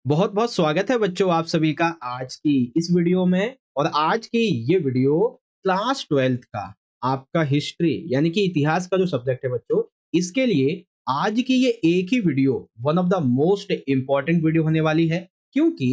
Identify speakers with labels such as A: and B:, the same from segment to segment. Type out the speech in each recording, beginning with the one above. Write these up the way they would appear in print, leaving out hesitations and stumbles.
A: बहुत बहुत स्वागत है बच्चों आप सभी का आज की इस वीडियो में। और आज की ये वीडियो क्लास 12th का आपका हिस्ट्री यानी कि इतिहास का जो सब्जेक्ट है बच्चों, इसके लिए आज की ये एक ही video one of the most important video होने वाली है। क्योंकि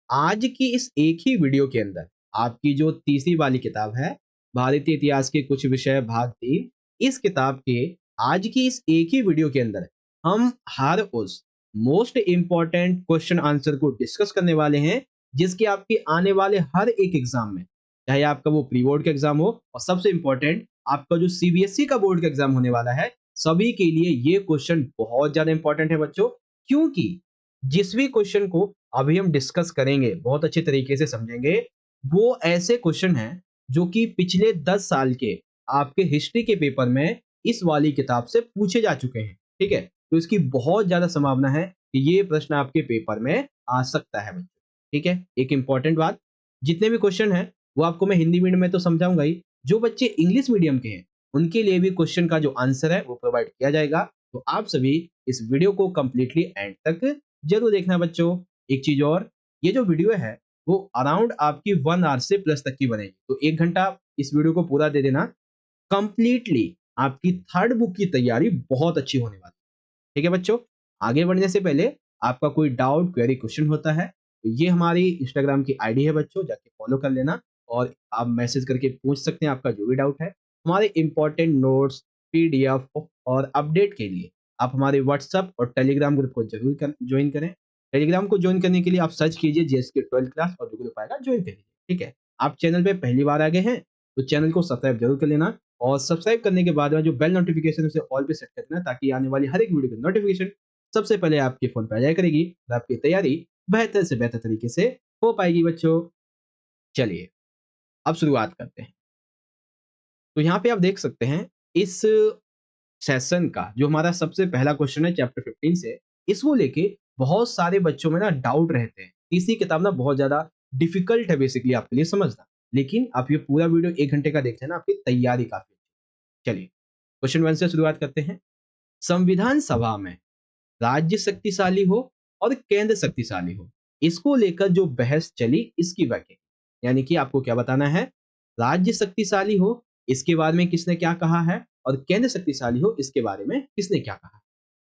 A: आज की इस एक ही वीडियो के अंदर आपकी जो तीसरी वाली किताब है, भारतीय इतिहास के कुछ विषय भाग 3, इस किताब के आज की इस एक ही वीडियो के अंदर हम हर उस मोस्ट इंपॉर्टेंट क्वेश्चन आंसर को डिस्कस करने वाले हैं, जिसके आपके आने वाले हर एक एग्जाम में, चाहे आपका वो प्री बोर्ड का एग्जाम हो और सबसे इंपॉर्टेंट आपका जो सीबीएसई का बोर्ड का एग्जाम होने वाला है, सभी के लिए ये क्वेश्चन बहुत ज्यादा इंपॉर्टेंट है बच्चों। क्योंकि जिस भी क्वेश्चन को अभी हम डिस्कस करेंगे, बहुत अच्छे तरीके से समझेंगे, वो ऐसे क्वेश्चन हैं जो कि पिछले 10 साल के आपके हिस्ट्री के पेपर में इस वाली किताब से पूछे जा चुके हैं। ठीक है, तो इसकी बहुत ज्यादा संभावना है कि ये प्रश्न आपके पेपर में आ सकता है बच्चों। ठीक है, एक इंपॉर्टेंट बात, जितने भी क्वेश्चन हैं वो आपको मैं हिंदी मीडियम में तो समझाऊंगा ही, जो बच्चे इंग्लिश मीडियम के हैं उनके लिए भी क्वेश्चन का जो आंसर है वो प्रोवाइड किया जाएगा। तो आप सभी इस वीडियो को कंप्लीटली एंड तक जरूर देखना बच्चों। एक चीज और, ये जो वीडियो है वो अराउंड आपकी 1 आवर से प्लस तक की बनेगी, तो 1 घंटा इस वीडियो को पूरा दे देना। कंप्लीटली आपकी थर्ड बुक की तैयारी बहुत अच्छी होने वाली है। ठीक है बच्चों, आगे बढ़ने से पहले आपका कोई डाउट क्वेरी क्वेश्चन होता है तो ये हमारी इंस्टाग्राम की आईडी है बच्चों, जाके फॉलो कर लेना और आप मैसेज करके पूछ सकते हैं आपका जो भी डाउट है। हमारे इंपॉर्टेंट नोट्स, पीडीएफ और अपडेट के लिए आप हमारे व्हाट्सएप और टेलीग्राम ग्रुप को जरूर ज्वाइन करें। टेलीग्राम को ज्वाइन करने के लिए आप सर्च कीजिए जीएसके 12th क्लास और जो ग्रुप आएगा ज्वाइन करिए। ठीक है, आप चैनल पे पहली बार आ गए हैं तो चैनल को सब्सक्राइब जरूर कर लेना, और सब्सक्राइब करने के बाद में जो बेल नोटिफिकेशन उसे ऑल पे सेट कर देना, ताकि आने वाली हर एक वीडियो की नोटिफिकेशन सबसे पहले आपके फोन पे आ जाया करेगी और आपकी तैयारी बेहतर से बेहतर तरीके से हो पाएगी बच्चों। चलिए अब शुरुआत करते हैं। तो यहाँ पे आप देख सकते हैं इस सेशन का जो हमारा सबसे पहला क्वेश्चन है चैप्टर 15 से, इसको लेके बहुत सारे बच्चों में ना डाउट रहते हैं। तीसरी किताब ना बहुत ज्यादा डिफिकल्ट है बेसिकली आपके लिए समझना, लेकिन आप ये पूरा वीडियो 1 घंटे का देखते हैं ना, आपकी तैयारी काफी अच्छी। चलिए क्वेश्चन 1 से शुरुआत करते हैं। संविधान सभा में राज्य शक्तिशाली हो और केंद्र शक्तिशाली हो, इसको लेकर जो बहस चली इसकी व्याख्या, यानी कि आपको क्या बताना है, राज्य शक्तिशाली हो इसके बारे में किसने क्या कहा है और केंद्र शक्तिशाली हो इसके बारे में किसने क्या कहा है।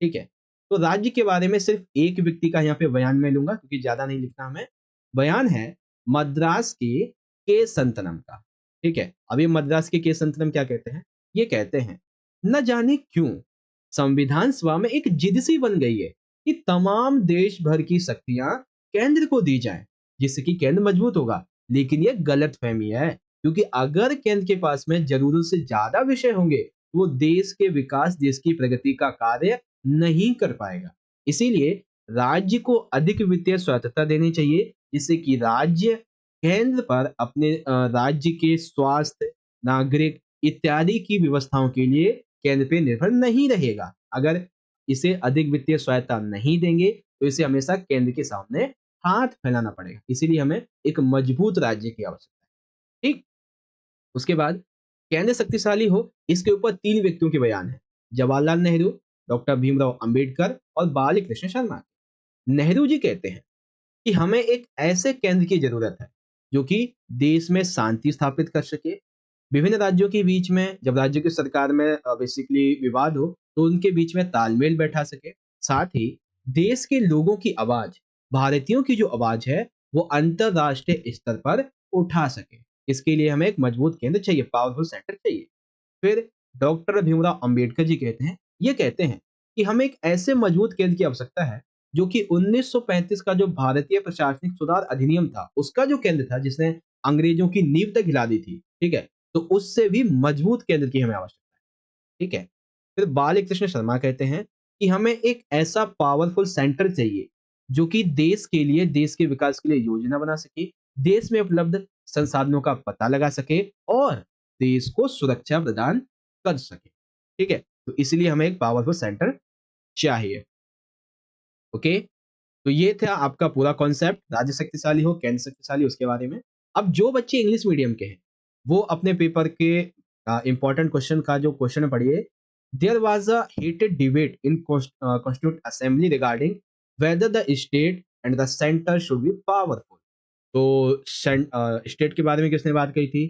A: ठीक है, तो राज्य के बारे में सिर्फ एक व्यक्ति का यहाँ पे बयान मैं लूंगा क्योंकि ज्यादा नहीं लिखना हमें। बयान है मद्रास के संतनम का। ठीक है, अभी मद्रास के संतनम क्या कहते हैं, ये कहते हैं न जाने क्यों संविधान सभा में एक जिद सी बन गई है कि तमाम देश भर की शक्तियां केंद्र को दी जाएं, जिससे कि केंद्र मजबूत होगा। लेकिन ये गलत फहमी है, क्योंकि अगर केंद्र के पास में जरूरत से ज्यादा विषय होंगे तो वो देश के विकास, देश की प्रगति का कार्य नहीं कर पाएगा। इसीलिए राज्य को अधिक वित्तीय स्वतंत्रता देनी चाहिए, जिससे कि राज्य केंद्र पर अपने राज्य के स्वास्थ्य, नागरिक इत्यादि की व्यवस्थाओं के लिए केंद्र पे निर्भर नहीं रहेगा। अगर इसे अधिक वित्तीय सहायता नहीं देंगे तो इसे हमेशा केंद्र के सामने हाथ फैलाना पड़ेगा। इसीलिए हमें एक मजबूत राज्य की आवश्यकता है। ठीक, उसके बाद केंद्र शक्तिशाली हो इसके ऊपर 3 व्यक्तियों के बयान है, जवाहरलाल नेहरू, डॉक्टर भीमराव अंबेडकर और बाली कृष्ण शर्मा। नेहरू जी कहते हैं कि हमें एक ऐसे केंद्र की जरूरत है जो कि देश में शांति स्थापित कर सके, विभिन्न राज्यों के बीच में जब राज्य की सरकार में बेसिकली विवाद हो तो उनके बीच में तालमेल बैठा सके, साथ ही देश के लोगों की आवाज, भारतीयों की जो आवाज है वो अंतरराष्ट्रीय स्तर पर उठा सके। इसके लिए हमें एक मजबूत केंद्र चाहिए, पावरफुल सेंटर चाहिए। फिर डॉक्टर भीमराव अंबेडकर जी कहते हैं, ये कहते हैं कि हमें एक ऐसे मजबूत केंद्र की आवश्यकता है जो कि 1935 का जो भारतीय प्रशासनिक सुधार अधिनियम था उसका जो केंद्र था, जिसने अंग्रेजों की नींव तक हिला दी थी। ठीक है, तो उससे भी मजबूत केंद्र की हमें आवश्यकता है। ठीक है, फिर बाल कृष्ण शर्मा कहते हैं कि हमें एक ऐसा पावरफुल सेंटर चाहिए जो कि देश के लिए, देश के विकास के लिए योजना बना सके, देश में उपलब्ध संसाधनों का पता लगा सके और देश को सुरक्षा प्रदान कर सके। ठीक है, तो इसलिए हमें एक पावरफुल सेंटर चाहिए। ओके, तो ये था आपका पूरा कॉन्सेप्ट, राज्य शक्तिशाली हो केंद्र शक्तिशाली उसके बारे में। अब जो बच्चे इंग्लिश मीडियम के हैं वो अपने पेपर के इंपॉर्टेंट क्वेश्चन का जो क्वेश्चन पढ़िए। There was a heated debate in constituent assembly regarding whether the state and the centre should be powerful. तो स्टेट के बारे में किसने बात कही थी?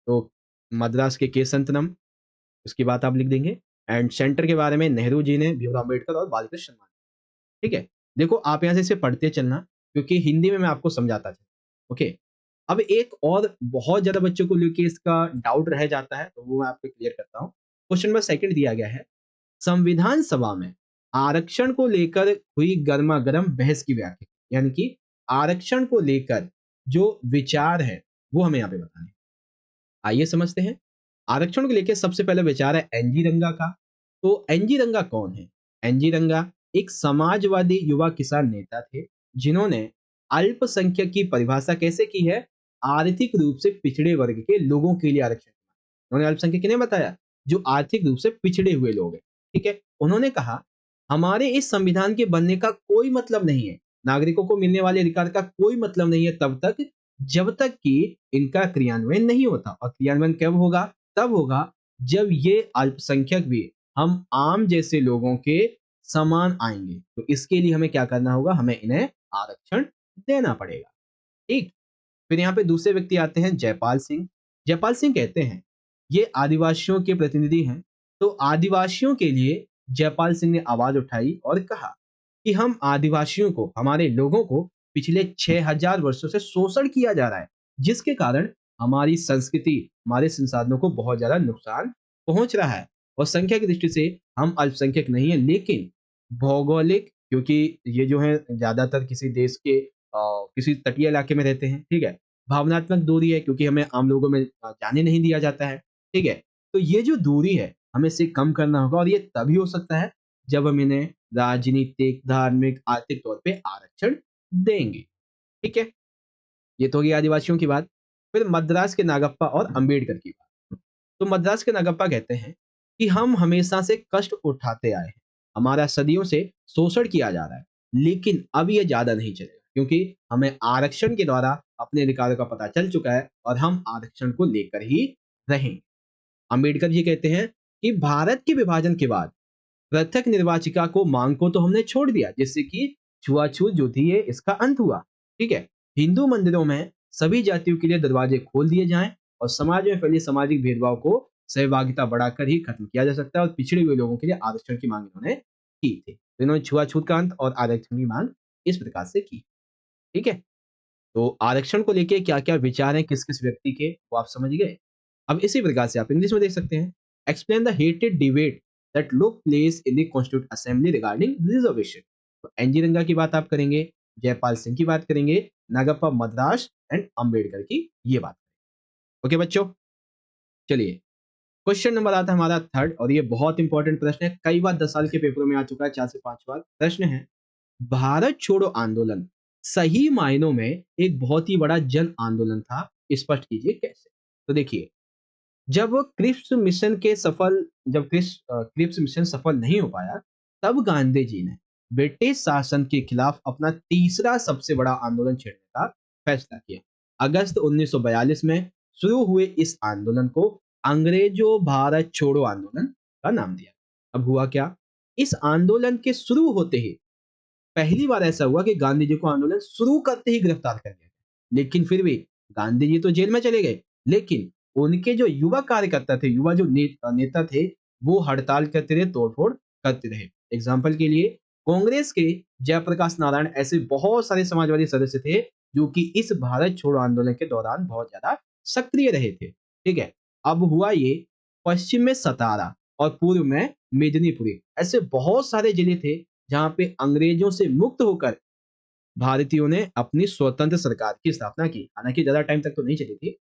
A: तो मद्रास के संतनम, उसकी बात आप लिख देंगे। एंड सेंटर के बारे में नेहरू जी ने, भीमराव अम्बेडकर और बालकृष्ण शर्मा। ठीक है, देखो आप यहाँ से इसे पढ़ते चलना, क्योंकि हिंदी में मैं आपको समझाता था। ओके, अब एक और बहुत ज्यादा बच्चों को लेके इसका डाउट रह जाता है, तो वो मैं आपको क्लियर करता हूँ। क्वेश्चन नंबर सेकंड दिया गया है, संविधान सभा में आरक्षण को लेकर हुई गर्मा गर्म बहस की व्याख्या, यानी कि आरक्षण को लेकर जो विचार है वो हमें यहाँ पे बताने हैं। आइए समझते हैं। आरक्षण को लेकर सबसे पहले विचार है एनजी रंगा का। तो एनजी रंगा कौन है? एनजी रंगा एक समाजवादी युवा किसान नेता थे, जिन्होंने अल्पसंख्यक की परिभाषा कैसे की है? आर्थिक रूप से पिछड़े वर्ग के लोगों के लिए आरक्षण। उन्होंने अल्पसंख्यक किन्हें बताया? जो आर्थिक रूप से पिछड़े हुए लोग हैं। ठीक है, उन्होंने कहा हमारे इस संविधान के बनने का कोई मतलब नहीं है, नागरिकों को मिलने वाले अधिकार का कोई मतलब नहीं है तब तक जब तक कि इनका क्रियान्वयन नहीं होता। और क्रियान्वयन कब होगा? तब होगा जब ये अल्पसंख्यक भी हम आम जैसे लोगों के समान आएंगे। तो इसके लिए हमें क्या करना होगा? हमें इन्हें आरक्षण देना पड़ेगा। ठीक, फिर यहाँ पे दूसरे व्यक्ति आते हैं जयपाल सिंह। जयपाल सिंह कहते हैं ये आदिवासियों के प्रतिनिधि हैं। तो आदिवासियों के लिए जयपाल सिंह ने आवाज उठाई और कहा कि हम आदिवासियों को, हमारे लोगों को पिछले 6000 वर्षों से शोषण किया जा रहा है, जिसके कारण हमारी संस्कृति, हमारे संसाधनों को बहुत ज्यादा नुकसान पहुंच रहा है। और संख्या की दृष्टि से हम अल्पसंख्यक नहीं है, लेकिन भौगोलिक, क्योंकि ये जो है ज्यादातर किसी देश के किसी तटीय इलाके में रहते हैं। ठीक है, भावनात्मक दूरी है, क्योंकि हमें आम लोगों में जाने नहीं दिया जाता है। ठीक है, तो ये जो दूरी है हमें इसे कम करना होगा, और ये तभी हो सकता है जब हम इन्हें राजनीतिक, धार्मिक, आर्थिक तौर पे आरक्षण देंगे। ठीक है, ये तो होगी आदिवासियों की बात। फिर मद्रास के नागप्पा और अंबेडकर की बात। तो मद्रास के नागप्पा कहते हैं कि हम हमेशा से कष्ट उठाते आए हैं, हमारा सदियों से शोषण किया जा रहा है, लेकिन अब ये ज्यादा नहीं चलेगा, क्योंकि हमें आरक्षण के द्वारा अपने अधिकारों का पता चल चुका है और हम आरक्षण को लेकर ही रहेंगे। अंबेडकर जी कहते हैं कि भारत के विभाजन के बाद पृथक निर्वाचिका को मांग को तो हमने छोड़ दिया, जिससे कि छुआछूत जो थी ये इसका अंत हुआ। ठीक है, हिंदू मंदिरों में सभी जातियों के लिए दरवाजे खोल दिए जाएं और समाज में फैले सामाजिक भेदभाव को सहभागिता बढ़ाकर ही खत्म किया जा सकता है। और पिछड़े हुए लोगों के लिए आरक्षण की मांग इन्होंने की थी। तो इन्होंने छुआछूत का अंत और आरक्षण की मांग इस प्रकार से की। ठीक है, तो आरक्षण को लेके क्या-क्या विचार हैं किस-किस व्यक्ति के, वो आप समझ गए। अब इसी प्रकार से आप इंग्लिश में देख सकते हैं। Explain the hated debate that took place in the constitute assembly regarding reservation. तो एनजी रंगा की बात आप करेंगे, जयपाल सिंह की बात करेंगे, नागप्पा मद्रास एंड अंबेडकर की ये बात। ओके बच्चों, चलिए क्वेश्चन नंबर आता है हमारा थर्ड, और ये बहुत इंपॉर्टेंट प्रश्न है, कई बार 10 साल के पेपरों में आ चुका है, 4 से 5 बार। प्रश्न है, भारत छोड़ो आंदोलन सही मायनों में एक बहुत ही बड़ा जन आंदोलन था, स्पष्ट कीजिए कैसे। तो देखिए, जब क्रिप्स मिशन के सफल जब क्रिप्स मिशन सफल नहीं हो पाया, तब गांधी जी ने ब्रिटिश शासन के खिलाफ अपना तीसरा सबसे बड़ा आंदोलन छेड़ने का फैसला किया। अगस्त 1942 में शुरू हुए इस आंदोलन को अंग्रेजों भारत छोड़ो आंदोलन का नाम दिया। अब हुआ क्या? इस आंदोलन के शुरू होते ही पहली बार ऐसा हुआ कि गांधी जी को आंदोलन शुरू करते ही गिरफ्तार कर लिया गया। लेकिन फिर भी गांधी जी तो जेल में चले गए, लेकिन उनके जो युवा कार्यकर्ता थे, युवा जो नेता थे, वो हड़ताल करते रहे, तोड़फोड़ करते रहे। एग्जाम्पल के लिए कांग्रेस के जयप्रकाश नारायण, ऐसे बहुत सारे समाजवादी सदस्य थे जो कि इस भारत छोड़ो आंदोलन के दौरान बहुत ज्यादा सक्रिय रहे थे। ठीक है, अब हुआ ये, पश्चिम में सतारा और पूर्व में मेदिनीपुरी, ऐसे बहुत सारे जिले थे जहां पे अंग्रेजों से मुक्त होकर भारतीयों ने अपनी स्वतंत्र सरकार की स्थापना की। हालांकि ज्यादा टाइम तक तो नहीं चली थी।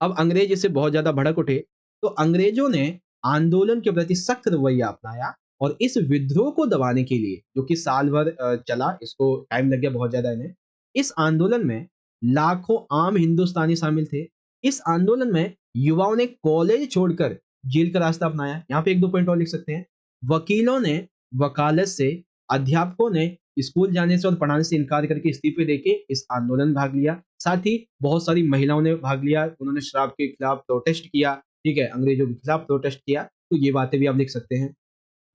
A: अब अंग्रेज इससे बहुत ज्यादा भड़क उठे, तो अंग्रेजों ने आंदोलन के प्रति सख्त रवैया अपनाया, और इस विद्रोह को दबाने के लिए, जो कि साल भर चला, इसको टाइम लग गया बहुत ज्यादा इन्हें। इस आंदोलन में लाखों आम हिंदुस्तानी शामिल थे। इस आंदोलन में युवाओं ने कॉलेज छोड़कर जेल का रास्ता अपनाया। यहाँ पे एक दो पॉइंट और लिख सकते हैं। वकीलों ने वकालत से, अध्यापकों ने स्कूल जाने से और पढ़ाने से इनकार करके इस्तीफे देके इस आंदोलन में भाग लिया। साथ ही बहुत सारी महिलाओं ने भाग लिया, उन्होंने शराब के खिलाफ प्रोटेस्ट किया। ठीक है, अंग्रेजों के खिलाफ प्रोटेस्ट किया। तो ये बातें भी आप लिख सकते हैं।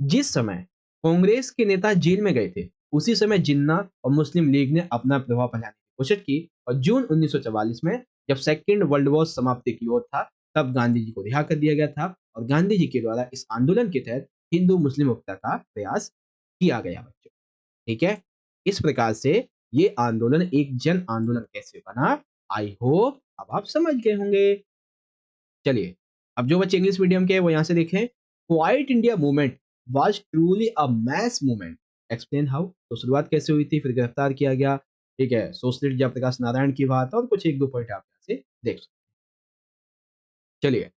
A: जिस समय कांग्रेस के नेता जेल में गए थे, उसी समय जिन्ना और मुस्लिम लीग ने अपना प्रभाव फैलाने की कोशिश की और जून 1944 में जब सेकेंड वर्ल्ड वॉर समाप्ति की ओर था, तब गांधी जी को रिहा कर दिया गया था और गांधी जी के द्वारा इस आंदोलन के तहत हिंदू मुस्लिम एकता का प्रयास किया गया बच्चों। ठीक है, इस प्रकार से ये आंदोलन एक जन आंदोलन कैसे बना, आई होप अब आप समझ गए होंगे। चलिए, अब जो बच्चे इंग्लिश मीडियम के हैं वो यहाँ से देखें। Quit India movement was truly a mass movement, explain how. तो शुरुआत कैसे हुई थी, फिर गिरफ्तार किया गया, ठीक है, सोशलिस्ट जयप्रकाश नारायण की बात और कुछ एक दो पॉइंट आप यहाँ से देख सकते हैं। चलिए,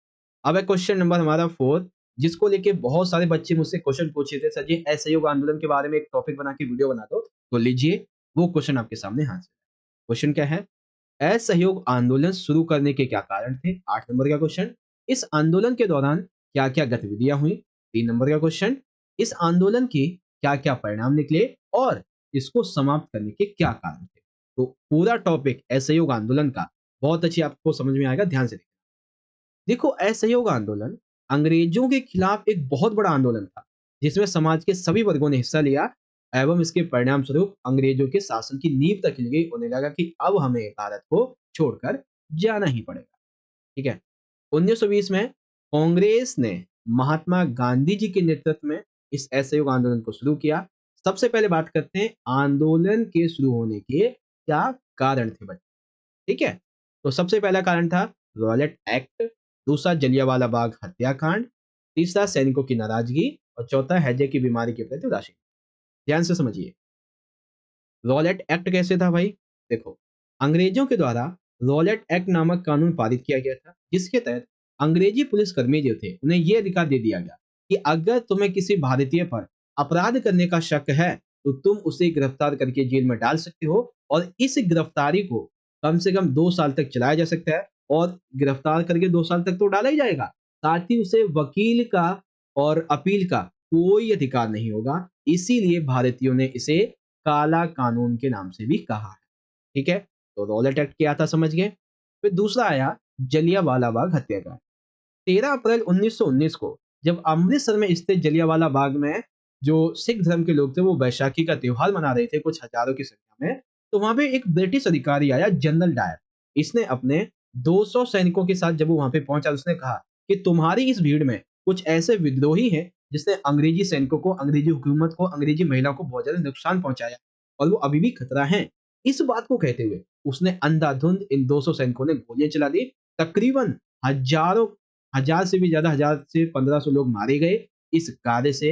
A: अब है क्वेश्चन नंबर हमारा 4, जिसको लेके बहुत सारे बच्चे मुझसे क्वेश्चन पूछे थे, सर जी असहयोग आंदोलन के बारे में एक टॉपिक बना के वीडियो बना दो। तो लीजिए, वो क्वेश्चन आपके सामने हाजिर है। क्वेश्चन क्या है, असहयोग आंदोलन शुरू करने के क्या कारण थे? 8 नंबर का क्वेश्चन। इस आंदोलन के दौरान क्या-क्या गतिविधियां हुई? 3 नंबर का क्वेश्चन। इस आंदोलन के क्या-क्या परिणाम निकले और इसको समाप्त करने के क्या कारण थे? तो पूरा टॉपिक असहयोग आंदोलन का बहुत अच्छी आपको समझ में आएगा, ध्यान से देखिए। देखो, असहयोग आंदोलन अंग्रेजों के खिलाफ एक बहुत बड़ा आंदोलन था, जिसमें समाज के सभी वर्गों ने हिस्सा लिया एवं इसके परिणाम स्वरूप अंग्रेजों के शासन की नींव तक हिल गई। उन्हें लगा कि अब हमें भारत को छोड़कर जाना ही पड़ेगा। ठीक है, 1920 में कांग्रेस ने महात्मा गांधी जी के नेतृत्व में इस असहयोग आंदोलन को शुरू किया। सबसे पहले बात करते हैं आंदोलन के शुरू होने के क्या कारण थे बच्चे। ठीक है, तो सबसे पहला कारण था रॉयलेट एक्ट, दूसरा जलियांवाला बाग हत्याकांड, तीसरा सैनिकों की नाराजगी और चौथा हैजे की बीमारी के प्रति उदासीन। ध्यान से समझिए, रॉलेट एक्ट कैसे था भाई? देखो, अंग्रेजों के द्वारा रॉलेट एक्ट नामक कानून पारित किया गया था, जिसके तहत अंग्रेजी पुलिसकर्मी जो थे उन्हें यह अधिकार दे दिया गया कि अगर तुम्हें किसी भारतीय पर अपराध करने का शक है तो तुम उसे गिरफ्तार करके जेल में डाल सकते हो और इस गिरफ्तारी को कम से कम 2 साल तक चलाया जा सकता है और गिरफ्तार करके 2 साल तक तो डाला ही जाएगा, साथ ही उसे वकील का और अपील का कोई अधिकार नहीं होगा। इसीलिए भारतीयों ने इसे काला कानून के नाम से भी कहा है। ठीक है, तो रॉलेट एक्ट क्या था समझ गए। फिर दूसरा आया जलियांवाला बाग हत्याकांड। 13 अप्रैल 1919 को जब अमृतसर में स्थित जलियांवाला बाग में जो सिख धर्म के लोग थे वो बैसाखी का त्योहार मना रहे थे कुछ हजारों की संख्या में, तो वहां पे एक ब्रिटिश अधिकारी आया, जनरल डायर। इसने अपने 200 सैनिकों के साथ जब वो वहां पे पहुंचा, उसने कहा कि तुम्हारी इस भीड़ में कुछ ऐसे विद्रोही हैं जिसने अंग्रेजी सैनिकों को, अंग्रेजी हुकूमत को, अंग्रेजी महिलाओं को बहुत ज्यादा नुकसान पहुंचाया और वो अभी भी खतरा है। इस बात को कहते हुए उसने अंधाधुंध इन 200 सैनिकों ने गोलियां चला दी। तकरीबन हजारों, हजार से भी ज्यादा, 1000 से 1500 लोग मारे गए। इस कार्य से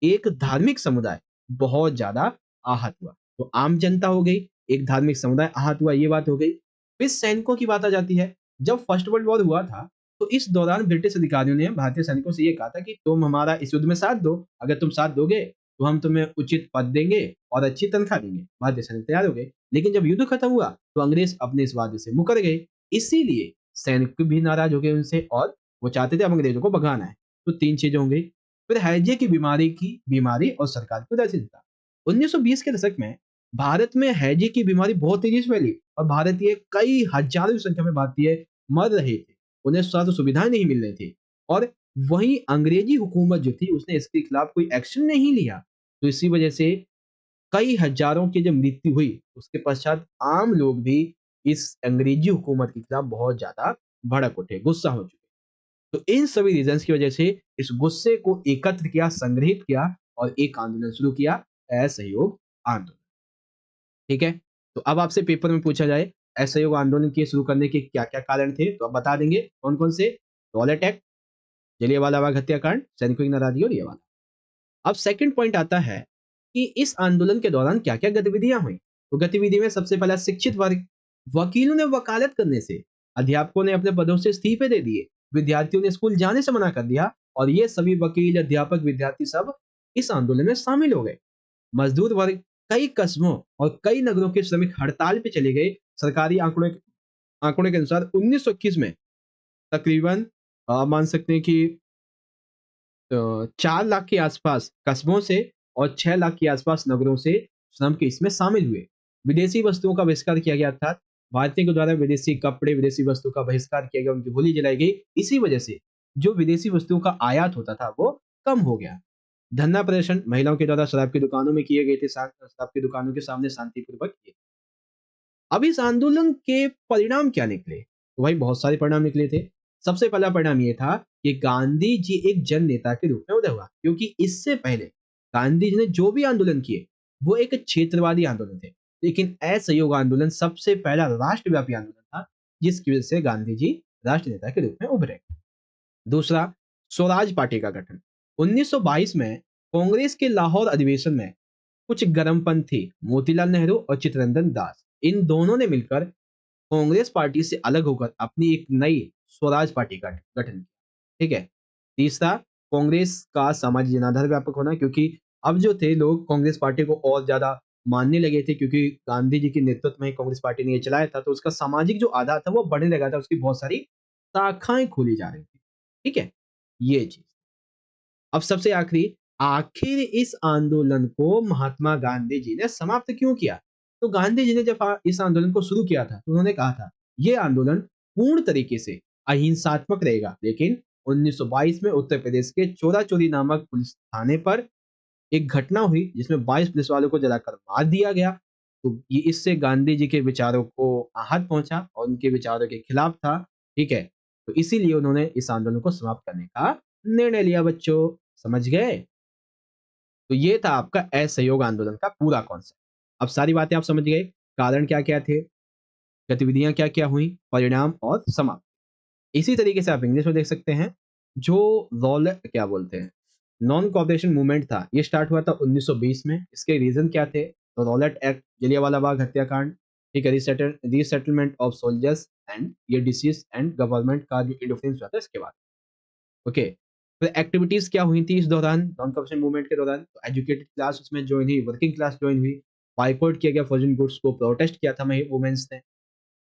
A: एक धार्मिक समुदाय बहुत ज्यादा आहत हुआ। तो आम जनता हो गई, एक धार्मिक समुदाय आहत हुआ, ये बात हो गई। फिर सैनिकों की बात आ जाती है। जब फर्स्ट वर्ल्ड वॉर हुआ था तो इस दौरान ब्रिटिश अधिकारियों ने भारतीय सैनिकों से ये कहा था कि तुम हमारा इस युद्ध में साथ दो, अगर तुम साथ दोगे तो हम तुम्हें उचित पद देंगे और अच्छी तनख्वाह देंगे। भारतीय सैनिक तैयार हो गए, लेकिन जब युद्ध खत्म हुआ तो अंग्रेज अपने इस वादे से मुकर गए। इसीलिए सैनिक भी नाराज हो गए उनसे और वो चाहते थे अब अंग्रेजों को भगाना है। तो 3 चीजें हो गई। फिर हैजे की बीमारी और सरकार की उदासीनता। 1920 के दशक में भारत में हैजे की बीमारी बहुत तेजी से फैली और भारतीय, कई हजारों की संख्या में भारतीय मर रहे थे। उन्हें स्वास्थ्य सुविधाएं नहीं मिल रही थी और वहीं अंग्रेजी हुकूमत जो थी उसने इसके खिलाफ कोई एक्शन नहीं लिया। तो इसी वजह से कई हजारों की जब मृत्यु हुई उसके पश्चात आम लोग भी इस अंग्रेजी हुकूमत के खिलाफ बहुत ज्यादा भड़क उठे, गुस्सा हो चुके। तो इन सभी रीजंस की वजह से इस गुस्से को एकत्र किया, संग्रहित किया और एक आंदोलन शुरू किया, असहयोग आंदोलन। ठीक है, तो अब आपसे पेपर में पूछा जाए असहयोग आंदोलन के शुरू करने के क्या क्या कारण थे, तो आप बता देंगे कौन कौन से। रॉलेट एक्ट, जलियांवाला बाग हत्याकांड, सैनिकों की नाराजगी और ये वाला। अब सेकंड पॉइंट आता है कि इस आंदोलन के दौरान क्या क्या गतिविधियां हुई। तो गतिविधि में सबसे पहला शिक्षित वर्ग, वकीलों ने वकालत करने से, अध्यापकों ने अपने पदों से इस्तीफे दे दिए, विद्यार्थियों ने स्कूल जाने से मना कर दिया और ये सभी वकील, अध्यापक, विद्यार्थी सब इस आंदोलन में शामिल हो गए। मजदूर वर्ग, कई कस्बों और कई नगरों के श्रमिक हड़ताल पे चले गए। सरकारी आंकड़ों के अनुसार 1921 में तकरीबन मान सकते हैं कि 4 लाख के आसपास कस्बों से और 6 लाख के आसपास नगरों से श्रम के इसमें शामिल हुए। विदेशी वस्तुओं का बहिष्कार किया गया, अर्थात भारतीयों के द्वारा विदेशी कपड़े, विदेशी वस्तुओं का बहिष्कार किया गया, उनकी होली जलाई गई। इसी वजह से जो विदेशी वस्तुओं का आयात होता था वो कम हो गया। धरना प्रदर्शन महिलाओं के द्वारा शराब की दुकानों में किए गए थे, शराब की दुकानों के सामने शांतिपूर्वक किए। अब इस आंदोलन के परिणाम क्या निकले? तो भाई बहुत सारे परिणाम निकले थे। सबसे पहला परिणाम ये था कि गांधी जी एक जन नेता के रूप में उदय हुआ, क्योंकि इससे पहले गांधी जी ने जो भी आंदोलन किए वो एक क्षेत्रवादी आंदोलन थे, लेकिन असहयोग आंदोलन सबसे पहला राष्ट्रव्यापी आंदोलन था, जिसकी वजह से गांधी जी राष्ट्र नेता के रूप में उभरे। दूसरा, स्वराज पार्टी का गठन। 1922 में कांग्रेस के लाहौर अधिवेशन में कुछ गर्मपंथी मोतीलाल नेहरू और चित्तरंजन दास, इन दोनों ने मिलकर कांग्रेस पार्टी से अलग होकर अपनी एक नई स्वराज पार्टी का गठन किया। ठीक है। तीसरा, कांग्रेस का सामाजिक जनाधार व्यापक होना, क्योंकि अब जो थे लोग कांग्रेस पार्टी को और ज्यादा मानने लगे थे, क्योंकि गांधी जी के नेतृत्व में कांग्रेस पार्टी ने ये चलाया था, तो उसका सामाजिक जो आधार था वो बढ़ने लगा था, उसकी बहुत सारी शाखाएं खोली जा रही थी। ठीक है, ये चीज। अब सबसे आखिरी, आखिर इस आंदोलन को महात्मा गांधी जी ने समाप्त क्यों किया? तो गांधी जी ने जब इस आंदोलन को शुरू किया था तो उन्होंने कहा था यह आंदोलन पूर्ण तरीके से अहिंसात्मक रहेगा, लेकिन 1922 में उत्तर प्रदेश के चोरा चोरी नामक पुलिस थाने पर एक घटना हुई जिसमें 22 पुलिस वालों को जलाकर मार दिया गया। तो ये इससे गांधी जी के विचारों को आहत पहुंचा और उनके विचारों के खिलाफ था। ठीक है, तो इसीलिए उन्होंने इस आंदोलन को समाप्त करने का निर्णय लिया बच्चों। समझ गए? तो ये था आपका असहयोग आंदोलन का पूरा कॉन्सेप्ट। अब सारी बातें आप समझ गए, कारण क्या क्या थे, गतिविधियां क्या क्या हुई, परिणाम और समाप्ति। इसी तरीके से आप इंग्लिश में देख सकते हैं। जो रॉल क्या बोलते हैं, नॉन कॉपरेशन मूवमेंट था, ये स्टार्ट हुआ था 1920 में। इसके रीजन क्या थे? तो रॉलेट एक्ट, जलियांवाला बाग हत्याकांड, ठीक है, रीसेटलमेंट ऑफ सोल्जर्स एंड ये डिसीज एंड गवर्नमेंट का जो इंटरफेरेंस हुआ था इसके बाद। ओके, तो एक्टिविटीज क्या हुई थी इस दौरान, नॉन कॉपरेशन मूवमेंट के दौरान? तो एजुकेटेड क्लास उसमें ज्वाइन हुई, वर्किंग क्लास ज्वाइन हुई, बाइकआउट किया गया फॉरेन गुड्स को, प्रोटेस्ट किया था वुमेन्स ने।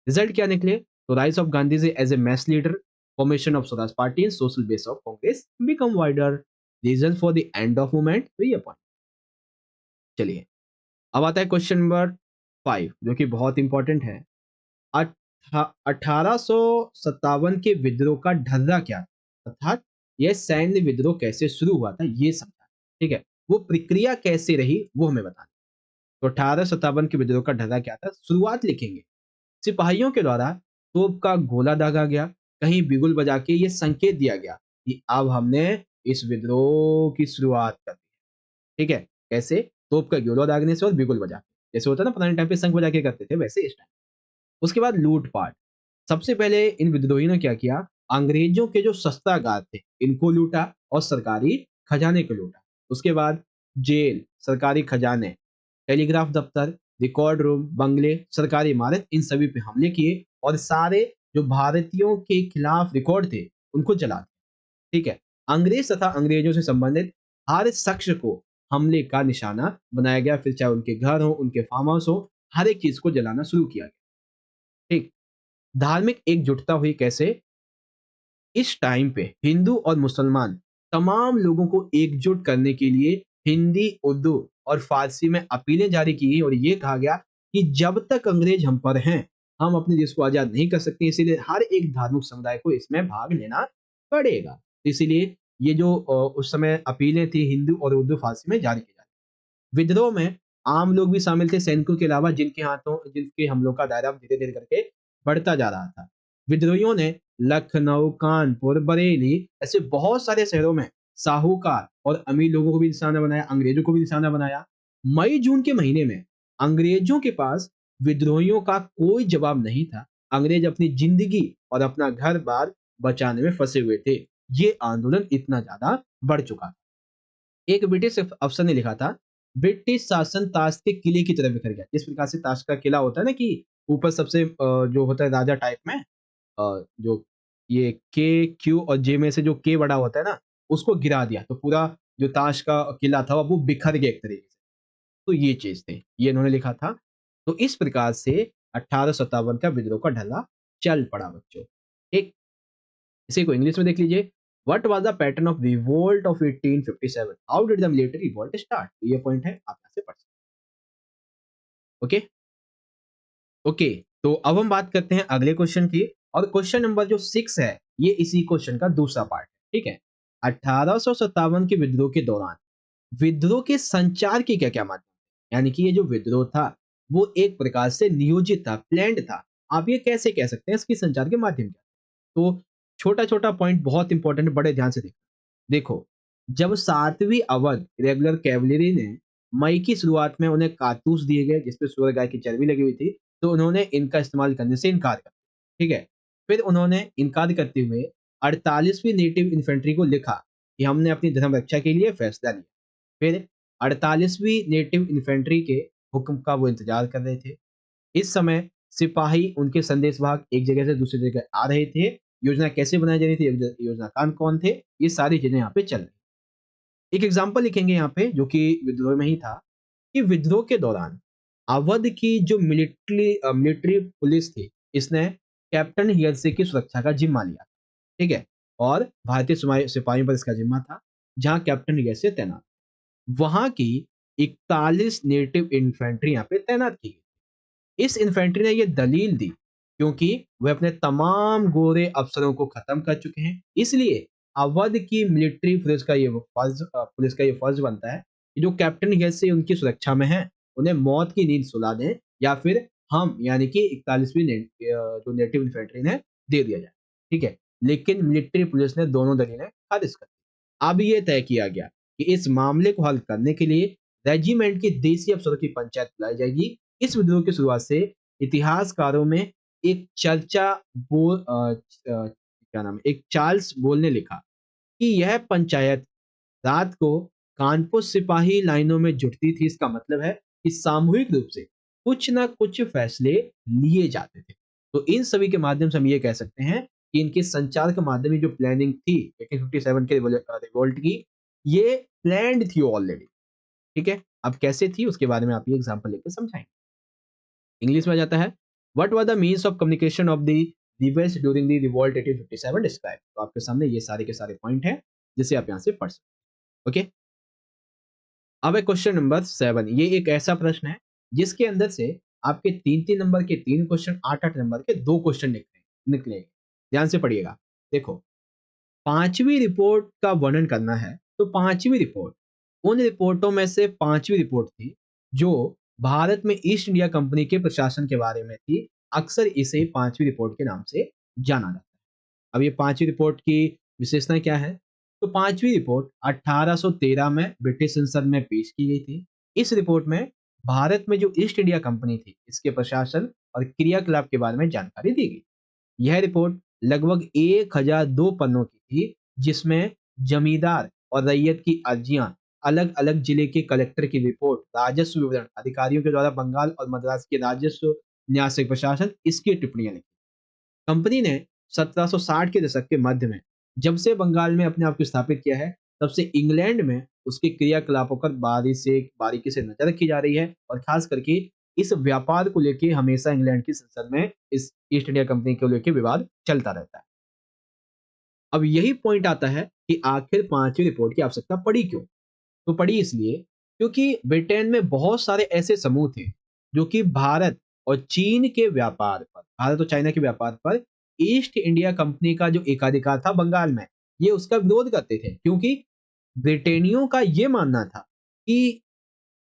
A: रिजल्ट क्या निकले? तो rise of Gandhi ji as a mass leader, formation of Swaraj party and social base of Congress become wider, reason for the end of movement, तो ये पॉइंट। चलिए, अब आता है क्वेश्चन नंबर 5, जो कि बहुत इंपॉर्टेंट है। 1857 के विद्रोह का ढर्रा क्या था? अर्थात यह सैन्य विद्रोह कैसे शुरू हुआ था ये समझा। ठीक है, वो प्रक्रिया कैसे रही वो हमें बताना। तो 1857 के विद्रोह का ढर्रा क्या था? शुरुआत लिखेंगे। सिपाहियों के द्वारा तोप का गोला दागा गया, कहीं बिगुल बजा के ये संकेत दिया गया कि अब हमने इस विद्रोह की शुरुआत कर दी। ठीक है, कैसे? तोप का गोला दागने से और बिगुल बजा के, जैसे होता है ना पुराने टाइम पे शंख बजा के करते थे, वैसे इस टाइम। उसके बाद लूटपाट। सबसे पहले इन विद्रोहियों ने क्या किया? अंग्रेजों के जो शस्त्रागार थे इनको लूटा और सरकारी खजाने को लूटा। उसके बाद जेल, सरकारी खजाने, टेलीग्राफ दफ्तर, रिकॉर्ड रूम, बंगले, सरकारी इमारत, इन सभी पे हमले किए और सारे जो भारतीयों के खिलाफ रिकॉर्ड थे उनको जला दिया। ठीक है, अंग्रेज तथा अंग्रेजों से संबंधित हर शख्स को हमले का निशाना बनाया गया, फिर चाहे उनके घर हो, उनके फार्म हाउस हो, हर एक चीज को जलाना शुरू किया गया। ठीक, धार्मिक एकजुटता हुई कैसे? इस टाइम पे हिंदू और मुसलमान तमाम लोगों को एकजुट करने के लिए हिंदी, उर्दू और फारसी में अपीलें जारी की गई और ये कहा गया कि जब तक अंग्रेज हम पर हैं, हम अपने देश को आजाद नहीं कर सकते, इसीलिए हर एक धार्मिक समुदाय को इसमें भाग लेना पड़ेगा। इसीलिए ये जो उस समय अपीलें थी हिंदू और उर्दू फारसी में जारी की जाती। विद्रोह में आम लोग भी शामिल थे, सैनिकों के अलावा, जिनके हमलों का दायरा धीरे धीरे करके बढ़ता जा रहा था। विद्रोहियों ने लखनऊ, कानपुर, बरेली ऐसे बहुत सारे शहरों में साहूकार और अमीर लोगों को भी निशाना बनाया, अंग्रेजों को भी निशाना बनाया। मई जून के महीने में अंग्रेजों के पास विद्रोहियों का कोई जवाब नहीं था। अंग्रेज अपनी जिंदगी और अपना घर बार बचाने में फंसे हुए थे। ये आंदोलन इतना ज्यादा बढ़ चुका था। एक ब्रिटिश अफसर ने लिखा था, ब्रिटिश शासन ताश के किले की तरह बिखर गया। जिस प्रकार से ताश का किला होता है ना कि ऊपर सबसे जो होता है राजा टाइप में, जो ये के क्यू और जे में से जो के बड़ा होता है ना, उसको गिरा दिया तो पूरा जो ताश का किला था वो बिखर गया एक तरीके से। तो ये चीज थी, ये इन्होंने लिखा था। तो इस प्रकार से 1857 का विद्रोह का ढला चल पड़ा बच्चों। एक, इसी को इंग्लिश में देख लीजिए। What was the pattern of revolt of 1857? How did the military revolt start? ये पॉइंट है, आप यहाँ से पढ़ सकते हैं। ओके ओके, तो अब हम बात करते हैं अगले क्वेश्चन की, और क्वेश्चन नंबर जो 6 है ये इसी क्वेश्चन का दूसरा पार्ट है। ठीक है, 1857 के विद्रोह के दौरान विद्रोह के संचार के क्या-क्या माध्यम थे? यानी कि ये जो विद्रोह था, वो एक प्रकार से नियोजित था, प्लान्ड था। आप ये कैसे कह सकते हैं इसके संचार के माध्यम क्या? तो छोटा-छोटा पॉइंट बहुत इंपॉर्टेंट है, बड़े ध्यान से देखना। देखो, जब 7वीं अवध रेगुलर कैवलरी ने मई की शुरुआत में उन्हें कारतूस दिए गए जिसपे सूअर गाय की चर्बी लगी हुई थी, तो उन्होंने इनका इस्तेमाल करने से इनकार कर दिया, ठीक है? फिर उन्होंने इनकार करते हुए 48वीं नेटिव इन्फेंट्री को लिखा कि हमने अपनी धर्म रक्षा के लिए फैसला लिया। फिर 48वीं नेटिव इन्फेंट्री के हुक्म का वो इंतजार कर रहे थे। इस समय सिपाही उनके संदेशवाहक एक जगह से दूसरी जगह आ रहे थे। योजना कैसे बनाई जा रही थी, योजनाकार कौन थे, ये सारी चीजें यहाँ पे चल रही। एक एग्जाम्पल लिखेंगे यहाँ पे जो कि विद्रोह में ही था कि विद्रोह के दौरान अवध की जो मिलिट्री पुलिस थी, इसने कैप्टन हियर्से की सुरक्षा का जिम्मा लिया, ठीक है? और भारतीय सिपाहियों पर इसका जिम्मा था, जहाँ कैप्टन हियर्से तैनात। वहां की 41 नेटिव इन्फेंट्री यहाँ पे तैनात की गई। इस इन्फेंट्री ने ये दलील दी क्योंकि वे अपने तमाम गोरे अफसरों को खत्म कर चुके हैं, इसलिए अवध की मिलिट्री पुलिस का ये फर्ज बनता है कि जो कैप्टन जैसे उनकी सुरक्षा में है उन्हें मौत की नींद सुला दें या फिर हम यानी कि 41वीं जो नेटिव इन्फेंट्री ने दे दिया जाए, ठीक है? लेकिन मिलिट्री पुलिस ने दोनों दलीलें खारिज कर दी। अब ये तय किया गया कि इस मामले को हल करने के लिए रेजिमेंट की देसी अफसरों की पंचायत बुलाई जाएगी। इस विद्रोह की शुरुआत से इतिहासकारों में एक चर्चा क्या नाम है, एक चार्ल्स बोल ने लिखा कि यह पंचायत रात को कानपुर सिपाही लाइनों में जुटती थी। इसका मतलब है कि सामूहिक रूप से कुछ ना कुछ फैसले लिए जाते थे। तो इन सभी के माध्यम से हम ये कह सकते हैं कि इनके संचार के माध्यम में जो प्लानिंग थी 1857 के रिवोल्ट की, ये प्लान्ड थी ऑलरेडी, ठीक है? अब कैसे थी उसके बारे में आप ये एग्जांपल लेके समझाएंगे। इंग्लिश में आ जाता है, what were the means of communication of the rebels during the revolt 1857 describe. तो आपके सामने ये सारे के सारे पॉइंट हैं जिसे आप यहाँ से पढ़ सकते हैं। ओके, अब है क्वेश्चन नंबर 7। ये एक ऐसा प्रश्न है जिसके अंदर से आपके 3-3 नंबर के 3 क्वेश्चन, 8-8 नंबर के 2 क्वेश्चन निकलेंगे। ध्यान से पढ़िएगा। देखो, 5वीं रिपोर्ट का वर्णन करना है, तो 5वीं रिपोर्ट उन रिपोर्टों में से 5वीं रिपोर्ट थी जो भारत में ईस्ट इंडिया कंपनी के प्रशासन के बारे में थी। अक्सर इसे 5वीं रिपोर्ट के नाम से जाना जाता है। अब ये 5वीं रिपोर्ट की विशेषताएं क्या है? तो 5वीं रिपोर्ट 1813 में ब्रिटिश संसद में पेश की गई थी। इस रिपोर्ट में भारत में जो ईस्ट इंडिया कंपनी थी, इसके प्रशासन और क्रियाकलाप के बारे में जानकारी दी गई। यह रिपोर्ट लगभग 1002 पन्नों की थी, जिसमें जमींदार और रैयत की अर्जियां, अलग-अलग जिले के कलेक्टर की रिपोर्ट, राजस्व विवरण, अधिकारियों के द्वारा बंगाल और मद्रास के राजस्व न्यासिक प्रशासन, इसकी टिप्पणियां लिखी। कंपनी ने 1760 के दशक के मध्य में जब से बंगाल में अपने आप को स्थापित किया है, तब से इंग्लैंड में उसके क्रियाकलापों पर बारीकी से नजर रखी जा रही है और खास करके इस व्यापार को लेके हमेशा इंग्लैंड की संसद में इस ईस्ट इंडिया कंपनी को लेके विवाद चलता रहता है। अब यही पॉइंट आता है कि आखिर 5वीं रिपोर्ट की आवश्यकता पड़ी क्यों? तो पड़ी इसलिए क्योंकि ब्रिटेन में बहुत सारे ऐसे समूह थे जो कि भारत और चाइना के व्यापार पर ईस्ट इंडिया कंपनी का जो एकाधिकार था बंगाल में, ये उसका विरोध करते थे क्योंकि ब्रिटेनियों का ये मानना था कि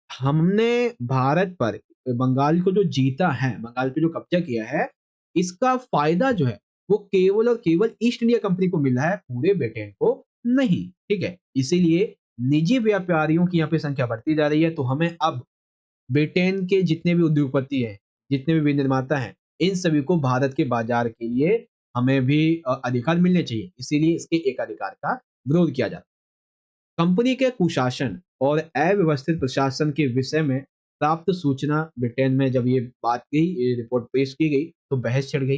A: हमने भारत पर बंगाल को जो जीता है, बंगाल पे जो कब्जा किया है, इसका फायदा जो है वो केवल और केवल ईस्ट इंडिया कंपनी को मिल रहा है, पूरे ब्रिटेन को नहीं, ठीक है? इसीलिए निजी व्यापारियों की यहाँ पे संख्या बढ़ती जा रही है, तो हमें अब ब्रिटेन के जितने भी उद्योगपति हैं, जितने भी विनिर्माता हैं, इन सभी को भारत के बाजार के लिए हमें भी अधिकार मिलने चाहिए। इसीलिए इसके एकाधिकार का विरोध किया जाता है। कंपनी के कुशासन और अव्यवस्थित प्रशासन के विषय में प्राप्त सूचना ब्रिटेन में जब ये बात गई, ये रिपोर्ट पेश की गई, तो बहस छिड़ गई।